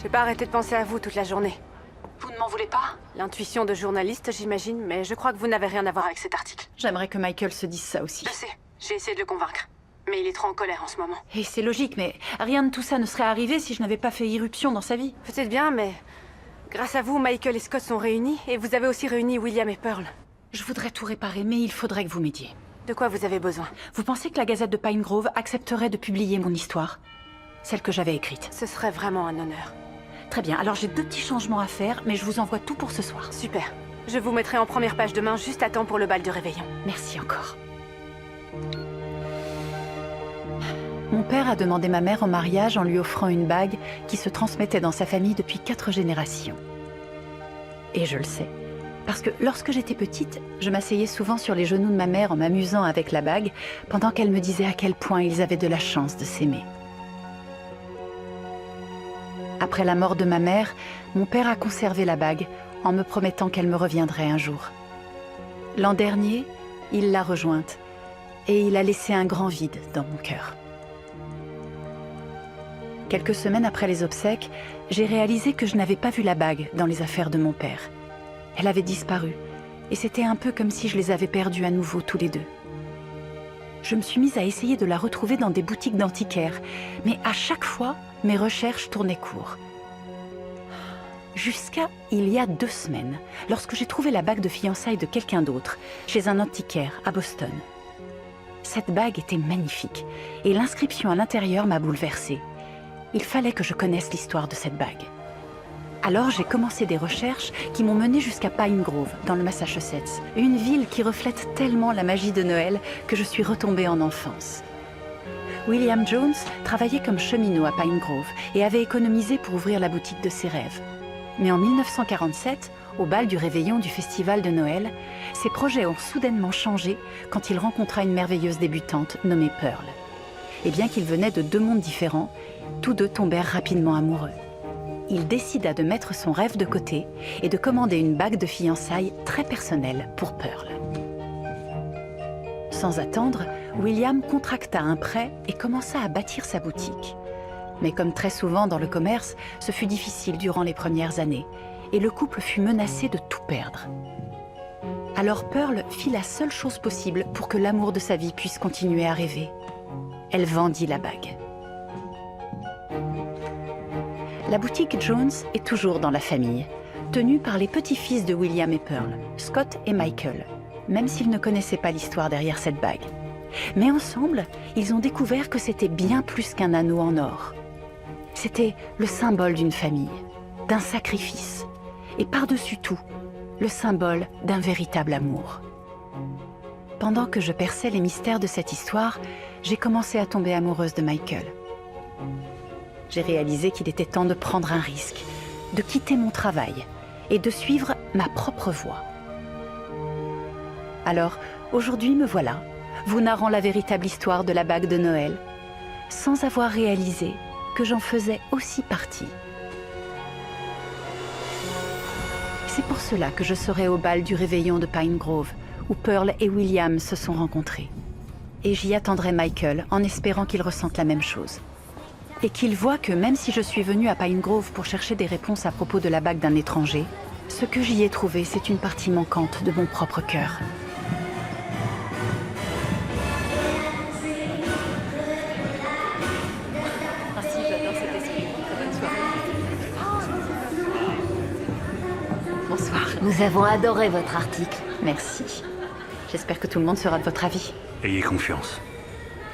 J'ai pas arrêté de penser à vous toute la journée. Vous ne m'en voulez pas? L'intuition de journaliste, j'imagine, mais je crois que vous n'avez rien à voir avec cet article. J'aimerais que Michael se dise ça aussi. Je sais, j'ai essayé de le convaincre. Mais il est trop en colère en ce moment. Et c'est logique, mais rien de tout ça ne serait arrivé si je n'avais pas fait irruption dans sa vie. Peut-être bien, mais grâce à vous, Michael et Scott sont réunis, et vous avez aussi réuni William et Pearl. Je voudrais tout réparer, mais il faudrait que vous m'aidiez. De quoi vous avez besoin? Vous pensez que la Gazette de Pine Grove accepterait de publier mon histoire? Celle que j'avais écrite. Ce serait vraiment un honneur. Très bien, alors j'ai 2 petits changements à faire, mais je vous envoie tout pour ce soir. Super. Je vous mettrai en première page demain, juste à temps pour le bal de réveillon. Merci encore. Mon père a demandé ma mère en mariage en lui offrant une bague qui se transmettait dans sa famille depuis 4 générations. Et je le sais. Parce que lorsque j'étais petite, je m'asseyais souvent sur les genoux de ma mère en m'amusant avec la bague, pendant qu'elle me disait à quel point ils avaient de la chance de s'aimer. Après la mort de ma mère, mon père a conservé la bague, en me promettant qu'elle me reviendrait un jour. L'an dernier, il l'a rejointe, et il a laissé un grand vide dans mon cœur. Quelques semaines après les obsèques, j'ai réalisé que je n'avais pas vu la bague dans les affaires de mon père. Elle avait disparu, et c'était un peu comme si je les avais perdus à nouveau tous les deux. Je me suis mise à essayer de la retrouver dans des boutiques d'antiquaires, mais à chaque fois, mes recherches tournaient court. Jusqu'à il y a 2 semaines, lorsque j'ai trouvé la bague de fiançailles de quelqu'un d'autre, chez un antiquaire à Boston. Cette bague était magnifique, et l'inscription à l'intérieur m'a bouleversée. Il fallait que je connaisse l'histoire de cette bague. Alors j'ai commencé des recherches qui m'ont menée jusqu'à Pine Grove, dans le Massachusetts, une ville qui reflète tellement la magie de Noël que je suis retombée en enfance. William Jones travaillait comme cheminot à Pine Grove et avait économisé pour ouvrir la boutique de ses rêves. Mais en 1947, au bal du réveillon du festival de Noël, ses projets ont soudainement changé quand il rencontra une merveilleuse débutante nommée Pearl. Et bien qu'ils venaient de 2 mondes différents, tous deux tombèrent rapidement amoureux. Il décida de mettre son rêve de côté et de commander une bague de fiançailles très personnelle pour Pearl. Sans attendre, William contracta un prêt et commença à bâtir sa boutique. Mais comme très souvent dans le commerce, ce fut difficile durant les premières années et le couple fut menacé de tout perdre. Alors Pearl fit la seule chose possible pour que l'amour de sa vie puisse continuer à rêver. Elle vendit la bague. La boutique Jones est toujours dans la famille, tenue par les petits-fils de William et Pearl, Scott et Michael, même s'ils ne connaissaient pas l'histoire derrière cette bague. Mais ensemble, ils ont découvert que c'était bien plus qu'un anneau en or. C'était le symbole d'une famille, d'un sacrifice, et par-dessus tout, le symbole d'un véritable amour. Pendant que je perçais les mystères de cette histoire, j'ai commencé à tomber amoureuse de Michael. J'ai réalisé qu'il était temps de prendre un risque, de quitter mon travail et de suivre ma propre voie. Alors, aujourd'hui me voilà, vous narrant la véritable histoire de la bague de Noël, sans avoir réalisé que j'en faisais aussi partie. C'est pour cela que je serai au bal du réveillon de Pine Grove, où Pearl et William se sont rencontrés. Et j'y attendrai Michael en espérant qu'il ressente la même chose. Et qu'il voit que même si je suis venue à Pine Grove pour chercher des réponses à propos de la bague d'un étranger, ce que j'y ai trouvé, c'est une partie manquante de mon propre cœur. Bonsoir. Nous avons adoré votre article. Merci. J'espère que tout le monde sera de votre avis. Ayez confiance.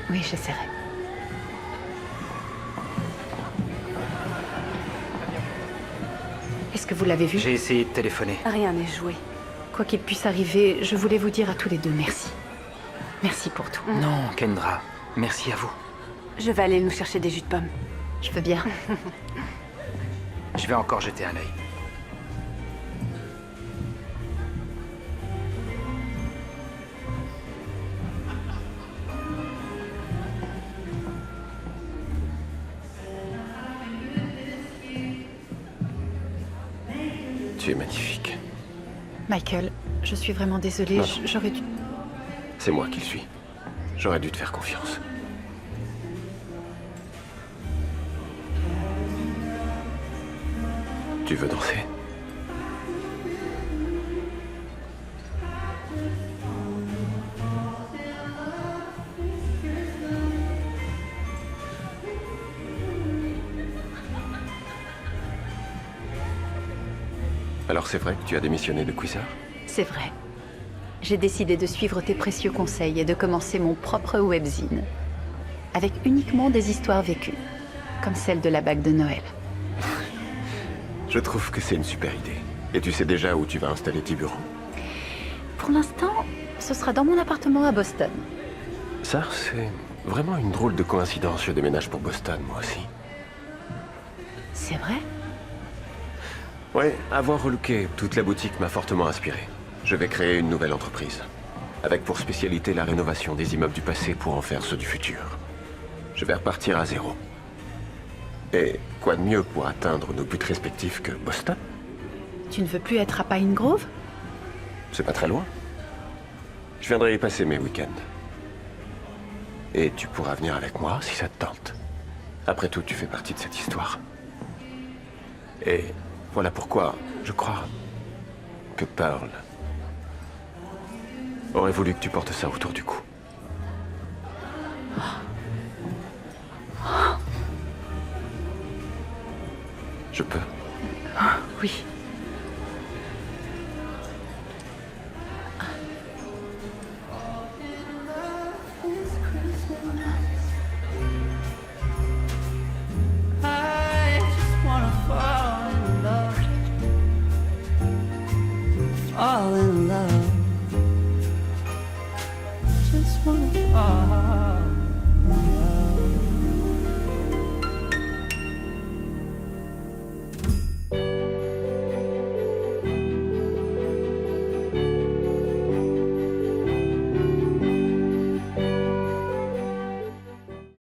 Oui, j'essaierai. Est-ce que vous l'avez vu? J'ai essayé de téléphoner. Rien n'est joué. Quoi qu'il puisse arriver, je voulais vous dire à tous les deux merci. Merci pour tout. Non, Kendra. Merci à vous. Je vais aller nous chercher des jus de pommes. Je veux bien. Je vais encore jeter un œil. Tu es magnifique. Michael, je suis vraiment désolée. Non. J'aurais dû... C'est moi qui le suis. J'aurais dû te faire confiance. Tu veux danser? Alors c'est vrai que tu as démissionné de Quasar? C'est vrai. J'ai décidé de suivre tes précieux conseils et de commencer mon propre webzine. Avec uniquement des histoires vécues, comme celle de la bague de Noël. Je trouve que c'est une super idée. Et tu sais déjà où tu vas installer tes bureaux? Pour l'instant, ce sera dans mon appartement à Boston. Ça, c'est vraiment une drôle de coïncidence. Je déménage pour Boston, moi aussi. C'est vrai? Ouais, avoir relooké toute la boutique m'a fortement inspiré. Je vais créer une nouvelle entreprise, avec pour spécialité la rénovation des immeubles du passé pour en faire ceux du futur. Je vais repartir à zéro. Et quoi de mieux pour atteindre nos buts respectifs que Boston? Tu ne veux plus être à Pine Grove? C'est pas très loin. Je viendrai y passer mes week-ends. Et tu pourras venir avec moi si ça te tente. Après tout, tu fais partie de cette histoire. Et voilà pourquoi je crois que Pearl aurait voulu que tu portes ça autour du cou. Je peux. Oui.